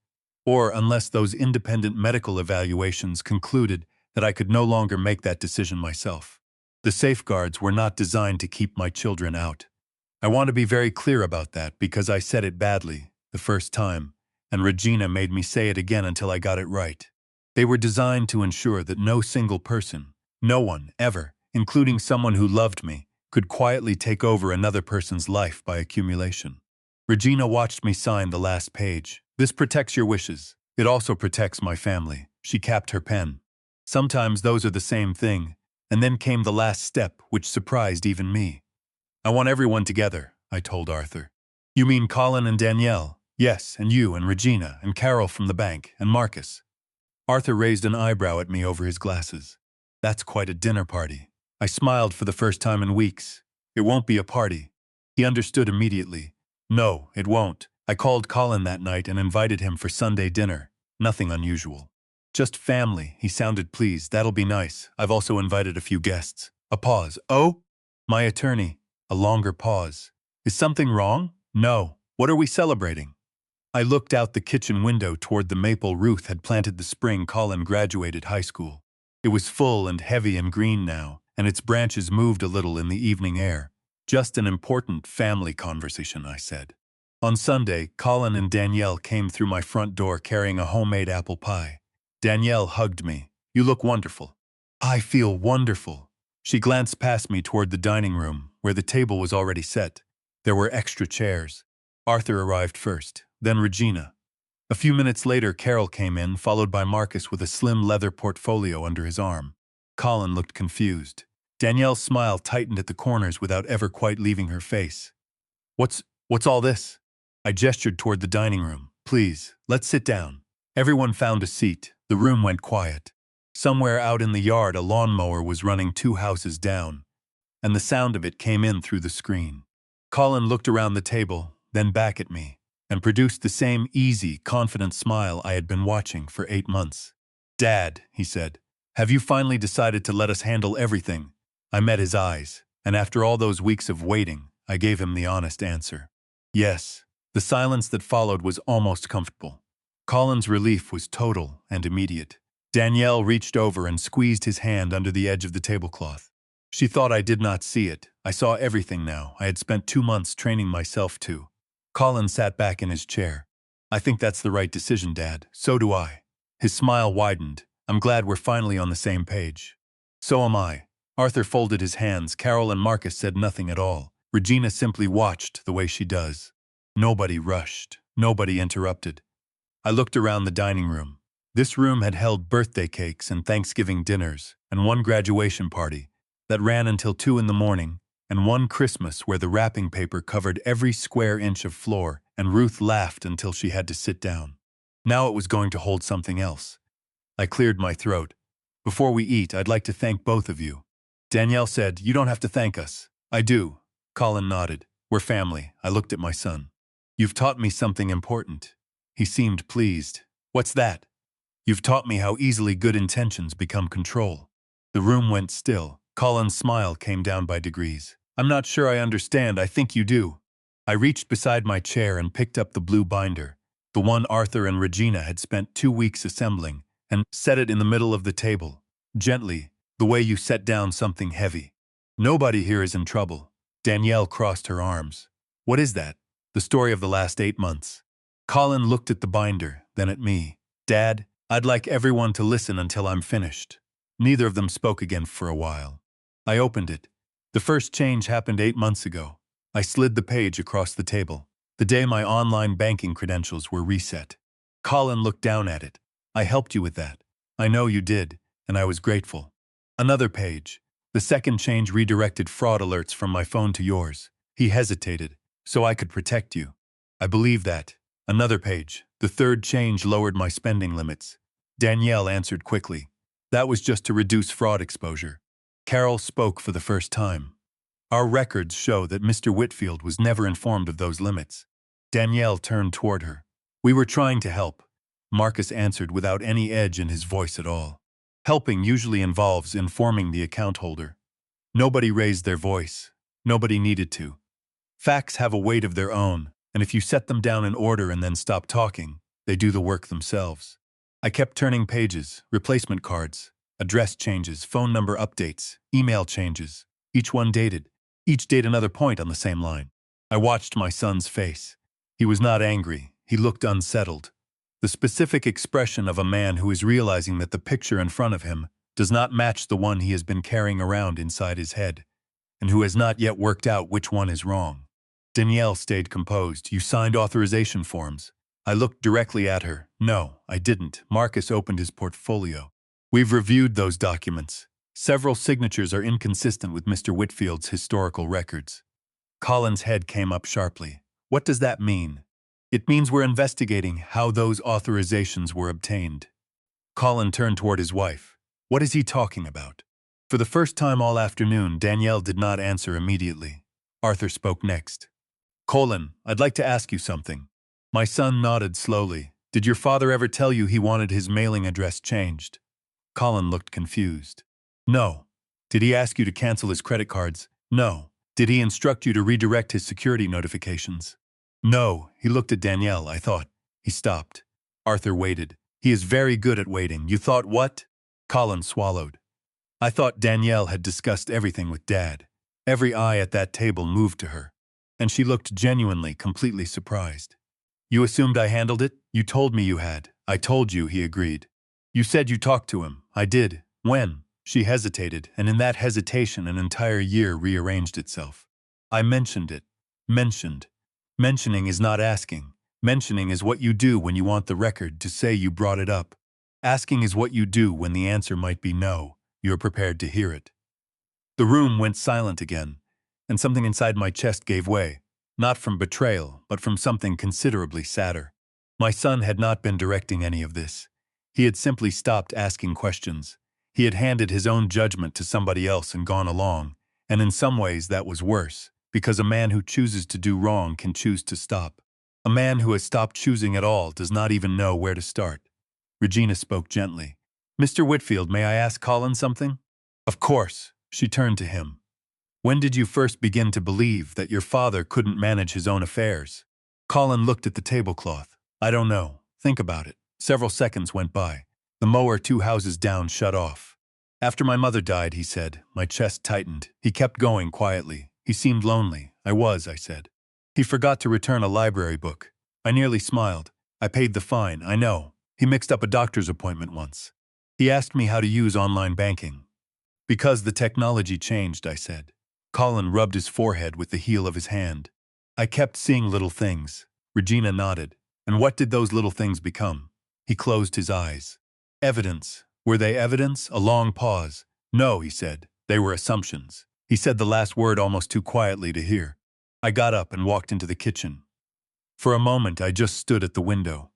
or unless those independent medical evaluations concluded that I could no longer make that decision myself. The safeguards were not designed to keep my children out. I want to be very clear about that because I said it badly the first time, and Regina made me say it again until I got it right. They were designed to ensure that no single person, no one, ever, including someone who loved me, could quietly take over another person's life by accumulation. Regina watched me sign the last page. This protects your wishes. It also protects my family. She capped her pen. Sometimes those are the same thing, and then came the last step, which surprised even me. I want everyone together, I told Arthur. You mean Colin and Danielle? Yes, and you and Regina and Carol from the bank and Marcus. Arthur raised an eyebrow at me over his glasses. That's quite a dinner party. I smiled for the first time in weeks. It won't be a party. He understood immediately. No, it won't. I called Colin that night and invited him for Sunday dinner. Nothing unusual. Just family, he sounded pleased. That'll be nice. I've also invited a few guests. A pause. Oh? My attorney. A longer pause. Is something wrong? No. What are we celebrating? I looked out the kitchen window toward the maple Ruth had planted the spring Colin graduated high school. It was full and heavy and green now, and its branches moved a little in the evening air. Just an important family conversation, I said. On Sunday, Colin and Danielle came through my front door carrying a homemade apple pie. Danielle hugged me. You look wonderful. I feel wonderful. She glanced past me toward the dining room, where the table was already set. There were extra chairs. Arthur arrived first, then Regina. A few minutes later, Carol came in, followed by Marcus with a slim leather portfolio under his arm. Colin looked confused. Danielle's smile tightened at the corners without ever quite leaving her face. What's all this? I gestured toward the dining room. Please, let's sit down. Everyone found a seat. The room went quiet. Somewhere out in the yard, a lawnmower was running 2 houses down, and the sound of it came in through the screen. Colin looked around the table, then back at me, and produced the same easy, confident smile I had been watching for 8 months. "Dad," he said, "have you finally decided to let us handle everything?" I met his eyes, and after all those weeks of waiting, I gave him the honest answer. Yes. The silence that followed was almost comfortable. Colin's relief was total and immediate. Danielle reached over and squeezed his hand under the edge of the tablecloth. She thought I did not see it. I saw everything now. I had spent 2 months training myself to. Colin sat back in his chair. "I think that's the right decision, Dad. So do I." His smile widened. "I'm glad we're finally on the same page." "So am I." Arthur folded his hands. Carol and Marcus said nothing at all. Regina simply watched the way she does. Nobody rushed. Nobody interrupted. I looked around the dining room. This room had held birthday cakes and Thanksgiving dinners, and one graduation party that ran until 2 in the morning, and one Christmas where the wrapping paper covered every square inch of floor, and Ruth laughed until she had to sit down. Now it was going to hold something else. I cleared my throat. "Before we eat, I'd like to thank both of you." Danielle said, "You don't have to thank us." "I do." Colin nodded. "We're family." I looked at my son. "You've taught me something important." He seemed pleased. "What's that?" "You've taught me how easily good intentions become control." The room went still. Colin's smile came down by degrees. "I'm not sure I understand. I think you do." I reached beside my chair and picked up the blue binder, the one Arthur and Regina had spent 2 weeks assembling, and set it in the middle of the table. Gently, the way you set down something heavy. "Nobody here is in trouble." Danielle crossed her arms. "What is that?" "The story of the last 8 months." Colin looked at the binder, then at me. "Dad, I'd like everyone to listen until I'm finished." Neither of them spoke again for a while. I opened it. The first change happened 8 months ago. I slid the page across the table. The day my online banking credentials were reset. Colin looked down at it. "I helped you with that." "I know you did, and I was grateful." Another page. The second change redirected fraud alerts from my phone to yours. He hesitated. "So I could protect you." "I believe that." Another page. The third change lowered my spending limits. Danielle answered quickly. "That was just to reduce fraud exposure." Carol spoke for the first time. "Our records show that Mr. Whitfield was never informed of those limits." Danielle turned toward her. "We were trying to help." Marcus answered without any edge in his voice at all. "Helping usually involves informing the account holder." Nobody raised their voice. Nobody needed to. Facts have a weight of their own, and if you set them down in order and then stop talking, they do the work themselves. I kept turning pages, replacement cards, address changes, phone number updates, email changes, each one dated, each date another point on the same line. I watched my son's face. He was not angry. He looked unsettled. The specific expression of a man who is realizing that the picture in front of him does not match the one he has been carrying around inside his head, and who has not yet worked out which one is wrong. Danielle stayed composed. "You signed authorization forms." I looked directly at her. "No, I didn't." Marcus opened his portfolio. "We've reviewed those documents. Several signatures are inconsistent with Mr. Whitfield's historical records." Colin's head came up sharply. "What does that mean?" "It means we're investigating how those authorizations were obtained." Colin turned toward his wife. "What is he talking about?" For the first time all afternoon, Danielle did not answer immediately. Arthur spoke next. "Colin, I'd like to ask you something." My son nodded slowly. "Did your father ever tell you he wanted his mailing address changed?" Colin looked confused. "No." "Did he ask you to cancel his credit cards?" "No." "Did he instruct you to redirect his security notifications?" "No." He looked at Danielle. I thought. He stopped. Arthur waited. "He is very good at waiting." "You thought what?" Colin swallowed. "I thought Danielle had discussed everything with Dad." Every eye at that table moved to her, and she looked genuinely, completely surprised. "You assumed I handled it? You told me you had." "I told you," he agreed. "You said you talked to him." "I did." "When?" She hesitated, and in that hesitation an entire year rearranged itself. "I mentioned it." "Mentioned." "Mentioning is not asking." Mentioning is what you do when you want the record to say you brought it up. Asking is what you do when the answer might be no. You're prepared to hear it. The room went silent again, and something inside my chest gave way, not from betrayal, but from something considerably sadder. My son had not been directing any of this. He had simply stopped asking questions. He had handed his own judgment to somebody else and gone along, and in some ways that was worse, because a man who chooses to do wrong can choose to stop. A man who has stopped choosing at all does not even know where to start. Regina spoke gently. "Mr. Whitfield, may I ask Colin something?" "Of course." She turned to him. "When did you first begin to believe that your father couldn't manage his own affairs?" Colin looked at the tablecloth. "I don't know. Think about it." Several seconds went by. The mower 2 houses down shut off. "After my mother died," he said. My chest tightened. He kept going quietly. He seemed lonely. I said. "He forgot to return a library book." I nearly smiled. "I paid the fine, I know. He mixed up a doctor's appointment once. He asked me how to use online banking." "Because the technology changed," I said. Colin rubbed his forehead with the heel of his hand. "I kept seeing little things." Regina nodded. "And what did those little things become?" He closed his eyes. "Evidence." "Were they evidence?" A long pause. "No," he said. "They were assumptions." He said the last word almost too quietly to hear. I got up and walked into the kitchen. For a moment I just stood at the window.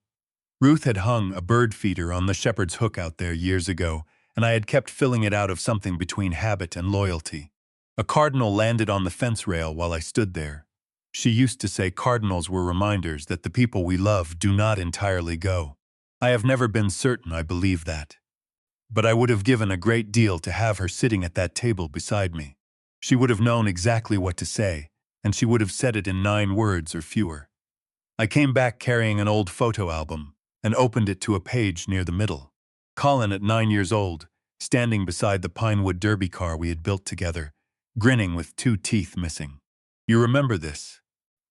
Ruth had hung a bird feeder on the shepherd's hook out there years ago, and I had kept filling it out of something between habit and loyalty. A cardinal landed on the fence rail while I stood there. She used to say cardinals were reminders that the people we love do not entirely go. I have never been certain I believe that. But I would have given a great deal to have her sitting at that table beside me. She would have known exactly what to say, and she would have said it in 9 words or fewer. I came back carrying an old photo album and opened it to a page near the middle. Colin at 9 years old, standing beside the Pinewood Derby car we had built together, grinning with 2 teeth missing. "You remember this?"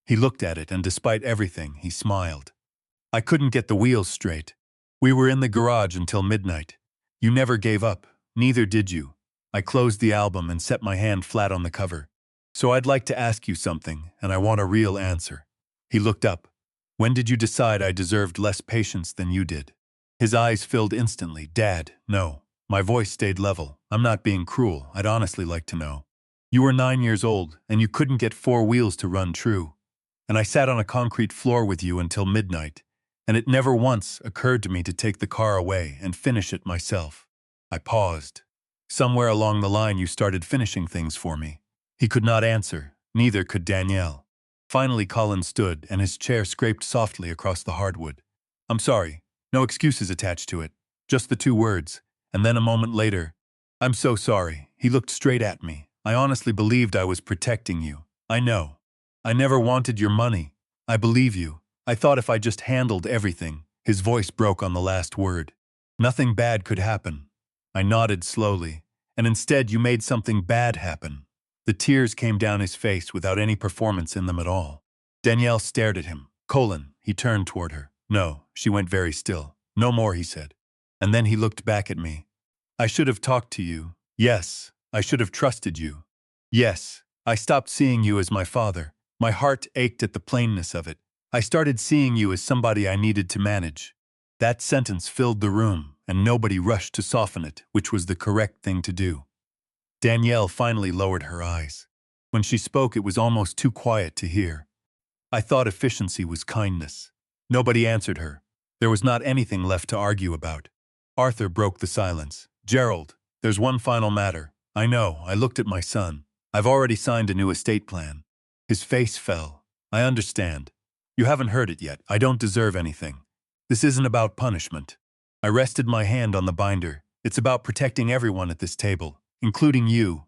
He looked at it, and despite everything, he smiled. "I couldn't get the wheels straight. We were in the garage until midnight. You never gave up, neither did you." I closed the album and set my hand flat on the cover. "So I'd like to ask you something, and I want a real answer." He looked up. "When did you decide I deserved less patience than you did?" His eyes filled instantly. "Dad, no." My voice stayed level. "I'm not being cruel. I'd honestly like to know. You were 9 years old, and you couldn't get 4 wheels to run true. And I sat on a concrete floor with you until midnight, and it never once occurred to me to take the car away and finish it myself." I paused. "Somewhere along the line you started finishing things for me." He could not answer. Neither could Danielle. Finally Colin stood, and his chair scraped softly across the hardwood. "I'm sorry. No excuses attached to it. Just the 2 words. And then a moment later, "I'm so sorry." He looked straight at me. "I honestly believed I was protecting you. I know. I never wanted your money. I believe you. I thought if I just handled everything." His voice broke on the last word. "Nothing bad could happen." I nodded slowly. "And instead you made something bad happen." The tears came down his face without any performance in them at all. Danielle stared at him. "Colin," he turned toward her. "No." She went very still. "No more," he said. And then he looked back at me. "I should have talked to you. Yes. I should have trusted you. Yes. I stopped seeing you as my father. My heart ached at the plainness of it. I started seeing you as somebody I needed to manage." That sentence filled the room, and nobody rushed to soften it, which was the correct thing to do. Danielle finally lowered her eyes. When she spoke, it was almost too quiet to hear. "I thought efficiency was kindness." Nobody answered her. There was not anything left to argue about. Arthur broke the silence. "Gerald, there's one final matter." "I know." I looked at my son. "I've already signed a new estate plan." His face fell. "I understand. You haven't heard it yet. I don't deserve anything. This isn't about punishment." I rested my hand on the binder. "It's about protecting everyone at this table, including you."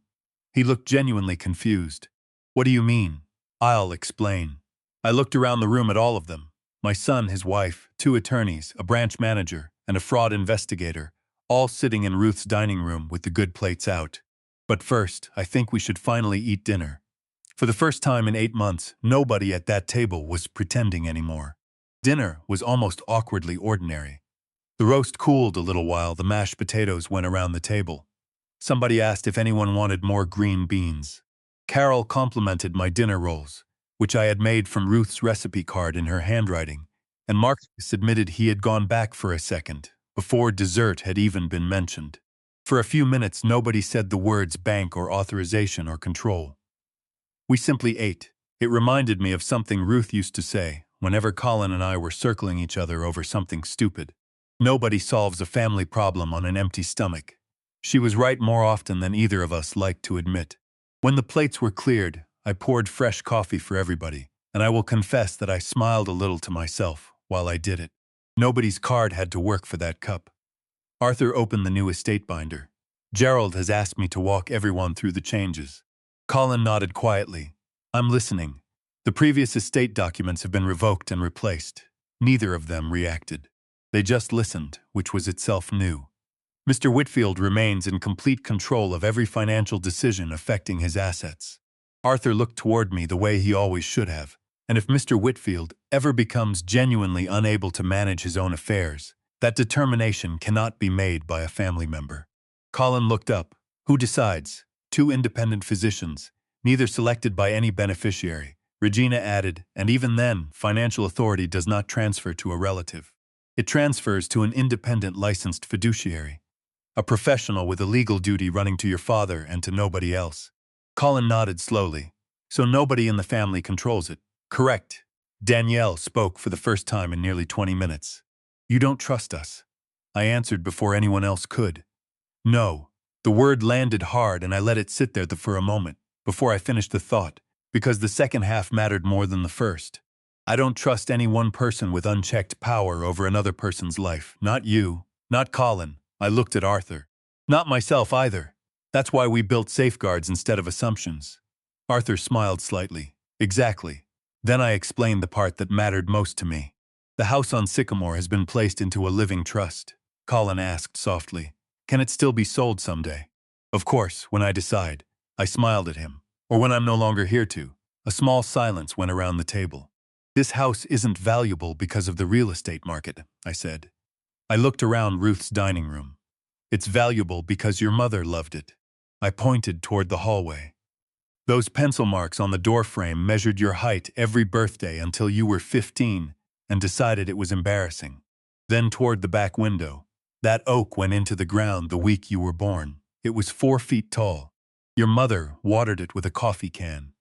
He looked genuinely confused. "What do you mean?" "I'll explain." I looked around the room at all of them. My son, his wife, 2 attorneys, a branch manager, and a fraud investigator, all sitting in Ruth's dining room with the good plates out. "But first, I think we should finally eat dinner." For the first time in 8 months, nobody at that table was pretending anymore. Dinner was almost awkwardly ordinary. The roast cooled a little while the mashed potatoes went around the table. Somebody asked if anyone wanted more green beans. Carol complimented my dinner rolls, which I had made from Ruth's recipe card in her handwriting, and Marcus admitted he had gone back for a second, before dessert had even been mentioned. For a few minutes, nobody said the words bank or authorization or control. We simply ate. It reminded me of something Ruth used to say whenever Colin and I were circling each other over something stupid. Nobody solves a family problem on an empty stomach. She was right more often than either of us liked to admit. When the plates were cleared, I poured fresh coffee for everybody, and I will confess that I smiled a little to myself while I did it. Nobody's card had to work for that cup. Arthur opened the new estate binder. Gerald has asked me to walk everyone through the changes. Colin nodded quietly. I'm listening. The previous estate documents have been revoked and replaced. Neither of them reacted. They just listened, which was itself new. Mr. Whitfield remains in complete control of every financial decision affecting his assets. Arthur looked toward me the way he always should have, and if Mr. Whitfield ever becomes genuinely unable to manage his own affairs, that determination cannot be made by a family member. Colin looked up. Who decides? 2 independent physicians, neither selected by any beneficiary. Regina added, and even then, financial authority does not transfer to a relative. It transfers to an independent licensed fiduciary, a professional with a legal duty running to your father and to nobody else. Colin nodded slowly. So nobody in the family controls it. Correct. Danielle spoke for the first time in nearly 20 minutes. You don't trust us. I answered before anyone else could. No. The word landed hard and I let it sit there for a moment, before I finished the thought, because the second half mattered more than the first. I don't trust any one person with unchecked power over another person's life. Not you. Not Colin. I looked at Arthur. Not myself either. That's why we built safeguards instead of assumptions. Arthur smiled slightly. Exactly. Then I explained the part that mattered most to me. The house on Sycamore has been placed into a living trust. Colin asked softly. Can it still be sold someday? Of course, when I decide. I smiled at him. Or when I'm no longer here to. A small silence went around the table. This house isn't valuable because of the real estate market, I said. I looked around Ruth's dining room. It's valuable because your mother loved it. I pointed toward the hallway. Those pencil marks on the doorframe measured your height every birthday until you were 15 and decided it was embarrassing. Then toward the back window. That oak went into the ground the week you were born. It was 4 feet tall. Your mother watered it with a coffee can.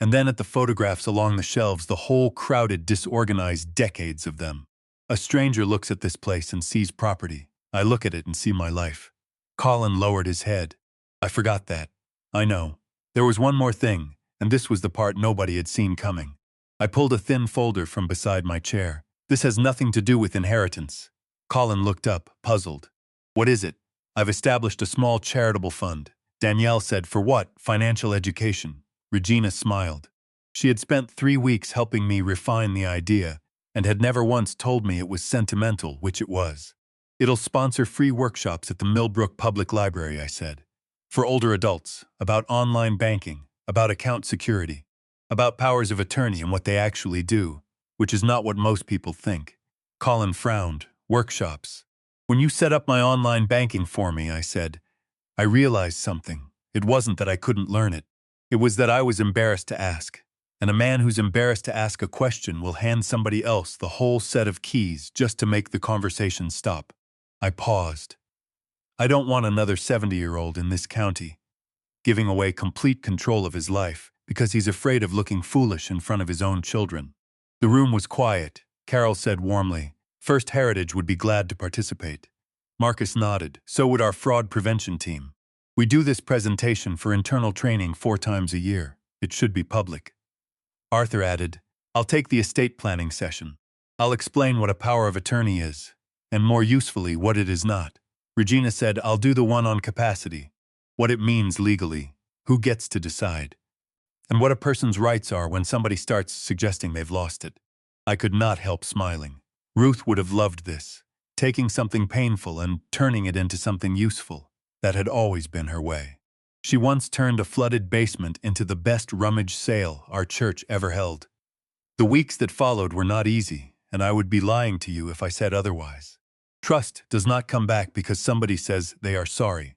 And then at the photographs along the shelves, the whole crowded, disorganized decades of them. A stranger looks at this place and sees property. I look at it and see my life. Colin lowered his head. I forgot that. I know. There was one more thing, and this was the part nobody had seen coming. I pulled a thin folder from beside my chair. This has nothing to do with inheritance. Colin looked up, puzzled. What is it? I've established a small charitable fund. Danielle said, for what? Financial education. Regina smiled. She had spent 3 weeks helping me refine the idea, and had never once told me it was sentimental, which it was. It'll sponsor free workshops at the Millbrook Public Library, I said. For older adults, about online banking, about account security, about powers of attorney and what they actually do, which is not what most people think. Colin frowned. Workshops. When you set up my online banking for me, I said, I realized something. It wasn't that I couldn't learn it. It was that I was embarrassed to ask. And a man who's embarrassed to ask a question will hand somebody else the whole set of keys just to make the conversation stop. I paused. I don't want another 70-year-old in this county, giving away complete control of his life because he's afraid of looking foolish in front of his own children. The room was quiet. Carol said warmly, First Heritage would be glad to participate. Marcus nodded. So would our fraud prevention team. We do this presentation for internal training 4 times a year. It should be public. Arthur added, I'll take the estate planning session. I'll explain what a power of attorney is, and more usefully, what it is not. Regina said, I'll do the one on capacity, what it means legally, who gets to decide, and what a person's rights are when somebody starts suggesting they've lost it. I could not help smiling. Ruth would have loved this, taking something painful and turning it into something useful. That had always been her way. She once turned a flooded basement into the best rummage sale our church ever held. The weeks that followed were not easy, and I would be lying to you if I said otherwise. Trust does not come back because somebody says they are sorry.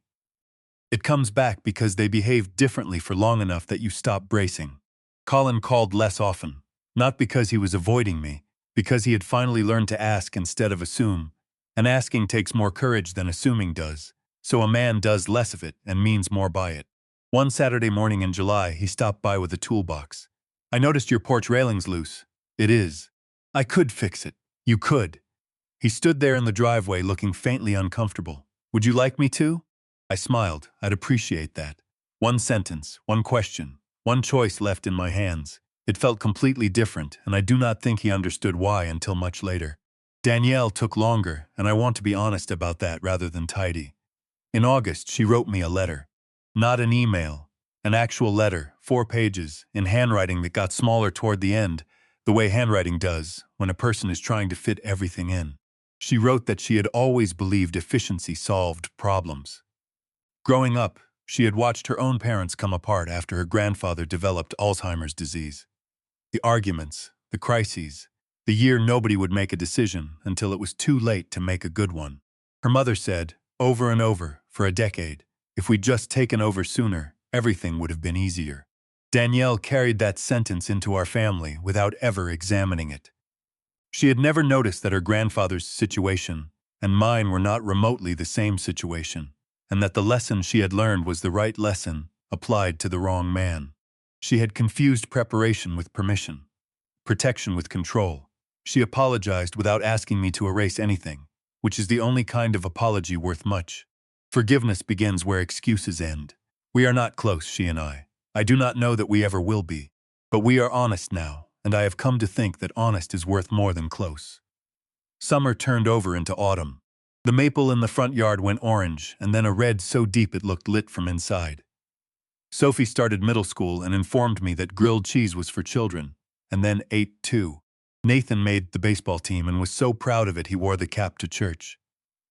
It comes back because they behaved differently for long enough that you stop bracing. Colin called less often, not because he was avoiding me, Because he had finally learned to ask instead of assume, and asking takes more courage than assuming does, so a man does less of it and means more by it. One Saturday morning in July, he stopped by with a toolbox. "I noticed your porch railing's loose." "It is." "I could fix it." "You could." He stood there in the driveway looking faintly uncomfortable. "Would you like me to?" I smiled. "I'd appreciate that." One sentence, one question, one choice left in my hands. It felt completely different, and I do not think he understood why until much later. Danielle took longer, and I want to be honest about that rather than tidy. In August, she wrote me a letter. Not an email, an actual letter, 4 pages, in handwriting that got smaller toward the end, the way handwriting does when a person is trying to fit everything in. She wrote that she had always believed efficiency solved problems. Growing up, she had watched her own parents come apart after her grandfather developed Alzheimer's disease. The arguments, the crises, the year nobody would make a decision until it was too late to make a good one. Her mother said, over and over, for a decade, if we'd just taken over sooner, everything would have been easier. Danielle carried that sentence into our family without ever examining it. She had never noticed that her grandfather's situation and mine were not remotely the same situation, and that the lesson she had learned was the right lesson applied to the wrong man. She had confused preparation with permission, protection with control. She apologized without asking me to erase anything, which is the only kind of apology worth much. Forgiveness begins where excuses end. We are not close, she and I. I do not know that we ever will be. But we are honest now, and I have come to think that honest is worth more than close. Summer turned over into autumn. The maple in the front yard went orange, and then a red so deep it looked lit from inside. Sophie started middle school and informed me that grilled cheese was for children, and then ate too. Nathan made the baseball team and was so proud of it he wore the cap to church.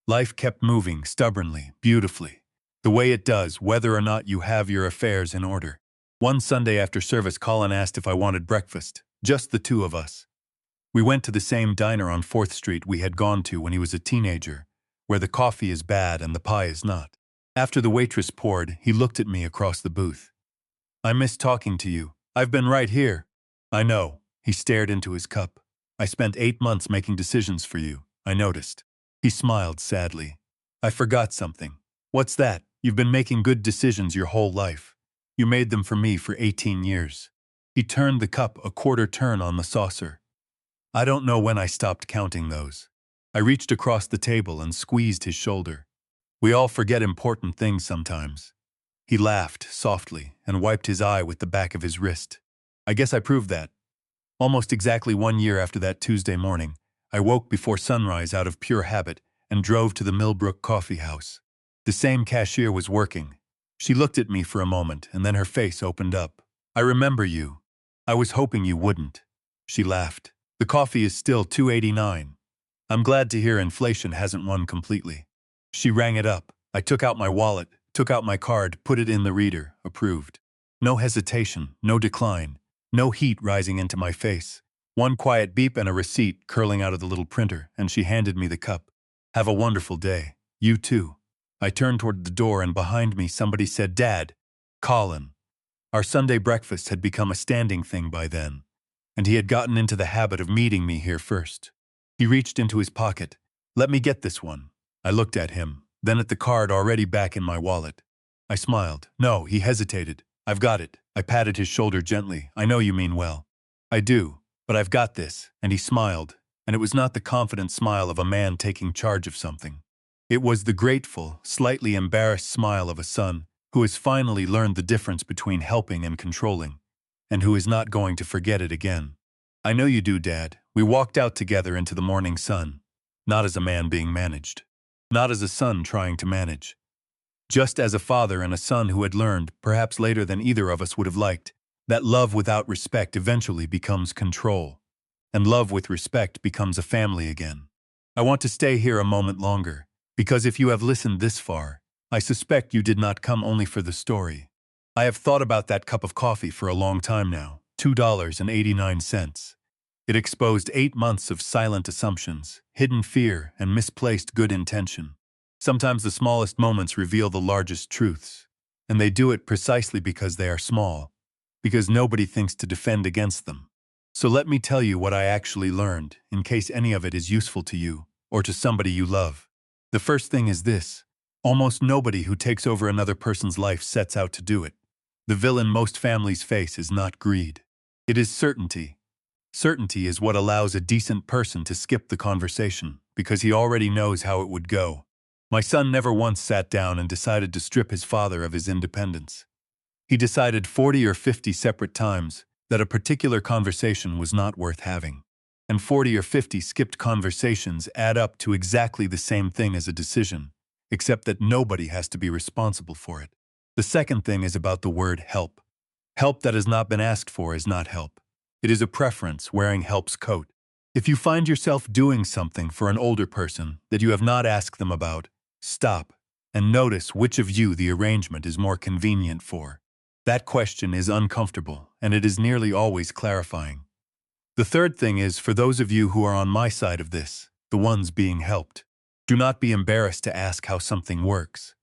Life kept moving stubbornly, beautifully, the way it does whether or not you have your affairs in order. One Sunday after service, Colin asked if I wanted breakfast, just the two of us. We went to the same diner on 4th Street we had gone to when he was a teenager, where the coffee is bad and the pie is not. After the waitress poured, he looked at me across the booth. "I miss talking to you. I've been right here." "I know." He stared into his cup. "I spent 8 months making decisions for you. I noticed." He smiled sadly. "I forgot something." "What's that?" "You've been making good decisions your whole life. You made them for me for 18 years. He turned the cup a quarter turn on the saucer. I don't know when I stopped counting those. I reached across the table and squeezed his shoulder. "We all forget important things sometimes." He laughed softly and wiped his eye with the back of his wrist. "I guess I proved that." Almost exactly 1 year after that Tuesday morning, I woke before sunrise out of pure habit and drove to the Millbrook Coffee House. The same cashier was working. She looked at me for a moment, and then her face opened up. "I remember you. I was hoping you wouldn't." She laughed. "The coffee is still $2.89. I'm glad to hear inflation hasn't won completely." She rang it up. I took out my wallet, took out my card, put it in the reader, approved. No hesitation, no decline, no heat rising into my face. One quiet beep and a receipt curling out of the little printer, and she handed me the cup. "Have a wonderful day. You too." I turned toward the door, and behind me somebody said, "Dad." Colin. Our Sunday breakfast had become a standing thing by then, and he had gotten into the habit of meeting me here first. He reached into his pocket. "Let me get this one." I looked at him, then at the card already back in my wallet. I smiled. "No," he hesitated. "I've got it." I patted his shoulder gently. "I know you mean well." "I do, but I've got this." And he smiled, and it was not the confident smile of a man taking charge of something. It was the grateful, slightly embarrassed smile of a son who has finally learned the difference between helping and controlling, and who is not going to forget it again. "I know you do, Dad." We walked out together into the morning sun, not as a man being managed, not as a son trying to manage, just as a father and a son who had learned, perhaps later than either of us would have liked, that love without respect eventually becomes control, and love with respect becomes a family again. I want to stay here a moment longer, because if you have listened this far, I suspect you did not come only for the story. I have thought about that cup of coffee for a long time now, $2.89. It exposed 8 months of silent assumptions, hidden fear, and misplaced good intention. Sometimes the smallest moments reveal the largest truths, and they do it precisely because they are small, because nobody thinks to defend against them. So let me tell you what I actually learned, in case any of it is useful to you, or to somebody you love. The first thing is this. Almost nobody who takes over another person's life sets out to do it. The villain most families face is not greed. It is certainty. Certainty is what allows a decent person to skip the conversation, because he already knows how it would go. My son never once sat down and decided to strip his father of his independence. He decided 40 or 50 separate times that a particular conversation was not worth having. And 40 or 50 skipped conversations add up to exactly the same thing as a decision, except that nobody has to be responsible for it. The second thing is about the word help. Help that has not been asked for is not help. It is a preference wearing help's coat. If you find yourself doing something for an older person that you have not asked them about, stop and notice which of you the arrangement is more convenient for. That question is uncomfortable, and it is nearly always clarifying. The third thing is for those of you who are on my side of this, the ones being helped. Do not be embarrassed to ask how something works.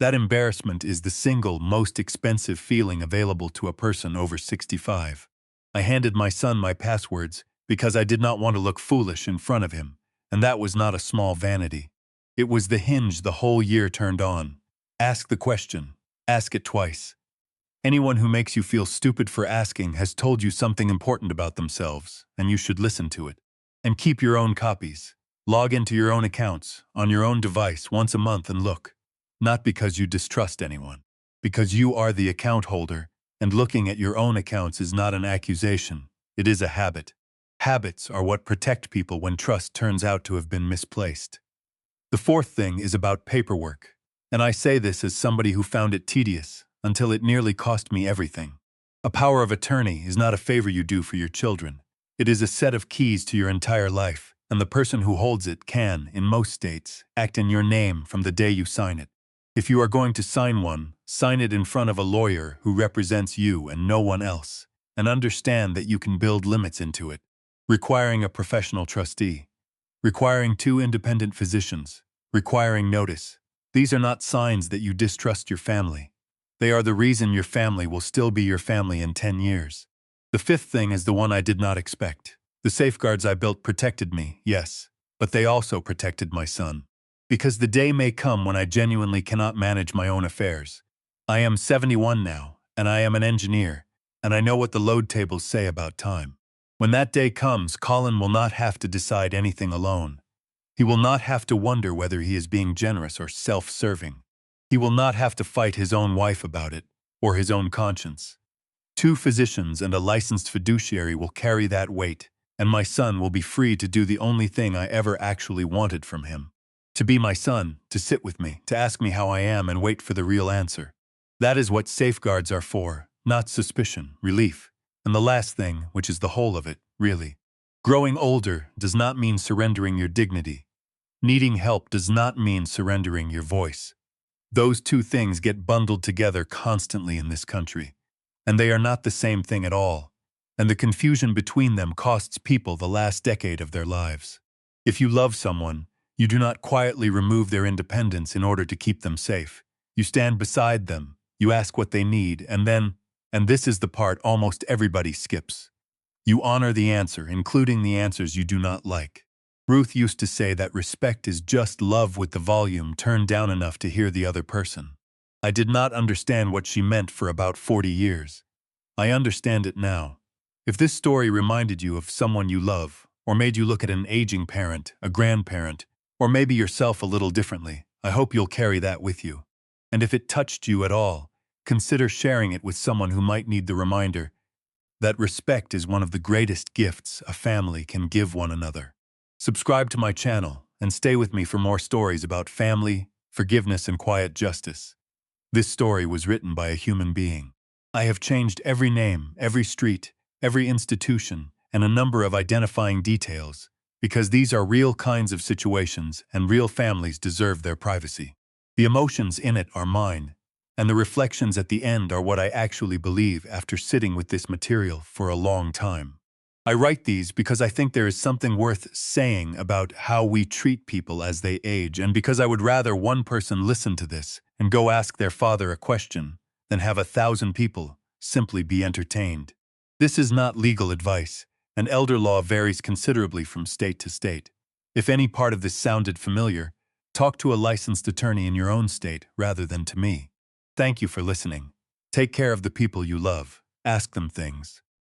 That embarrassment is the single most expensive feeling available to a person over 65. I handed my son my passwords because I did not want to look foolish in front of him, and that was not a small vanity. It was the hinge the whole year turned on. Ask the question. Ask it twice. Anyone who makes you feel stupid for asking has told you something important about themselves, and you should listen to it. And keep your own copies. Log into your own accounts, on your own device, once a month and look. Not because you distrust anyone. Because you are the account holder, and looking at your own accounts is not an accusation, it is a habit. Habits are what protect people when trust turns out to have been misplaced. The fourth thing is about paperwork, and I say this as somebody who found it tedious, until it nearly cost me everything. A power of attorney is not a favor you do for your children. It is a set of keys to your entire life, and the person who holds it can, in most states, act in your name from the day you sign it. If you are going to sign one, sign it in front of a lawyer who represents you and no one else, and understand that you can build limits into it. Requiring a professional trustee. Requiring 2 independent physicians. Requiring notice. These are not signs that you distrust your family. They are the reason your family will still be your family in 10 years. The fifth thing is the one I did not expect. The safeguards I built protected me, yes, but they also protected my son. Because the day may come when I genuinely cannot manage my own affairs. I am 71 now, and I am an engineer, and I know what the load tables say about time. When that day comes, Colin will not have to decide anything alone. He will not have to wonder whether he is being generous or self-serving. He will not have to fight his own wife about it, or his own conscience. 2 physicians and a licensed fiduciary will carry that weight, and my son will be free to do the only thing I ever actually wanted from him. To be my son, to sit with me, to ask me how I am and wait for the real answer. That is what safeguards are for, not suspicion, relief. And the last thing, which is the whole of it, really. Growing older does not mean surrendering your dignity. Needing help does not mean surrendering your voice. Those 2 things get bundled together constantly in this country, and they are not the same thing at all, and the confusion between them costs people the last decade of their lives. If you love someone, you do not quietly remove their independence in order to keep them safe. You stand beside them, you ask what they need, and then, and this is the part almost everybody skips, you honor the answer, including the answers you do not like. Ruth used to say that respect is just love with the volume turned down enough to hear the other person. I did not understand what she meant for about 40 years. I understand it now. If this story reminded you of someone you love, or made you look at an aging parent, a grandparent, or maybe yourself a little differently, I hope you'll carry that with you. And if it touched you at all, consider sharing it with someone who might need the reminder that respect is one of the greatest gifts a family can give one another. Subscribe to my channel and stay with me for more stories about family, forgiveness, and quiet justice. This story was written by a human being. I have changed every name, every street, every institution, and a number of identifying details, because these are real kinds of situations and real families deserve their privacy. The emotions in it are mine, and the reflections at the end are what I actually believe after sitting with this material for a long time. I write these because I think there is something worth saying about how we treat people as they age, and because I would rather one person listen to this and go ask their father a question than have 1,000 people simply be entertained. This is not legal advice. and elder law varies considerably from state to state. If any part of this sounded familiar, talk to a licensed attorney in your own state rather than to me. Thank you for listening. Take care of the people you love. Ask them things.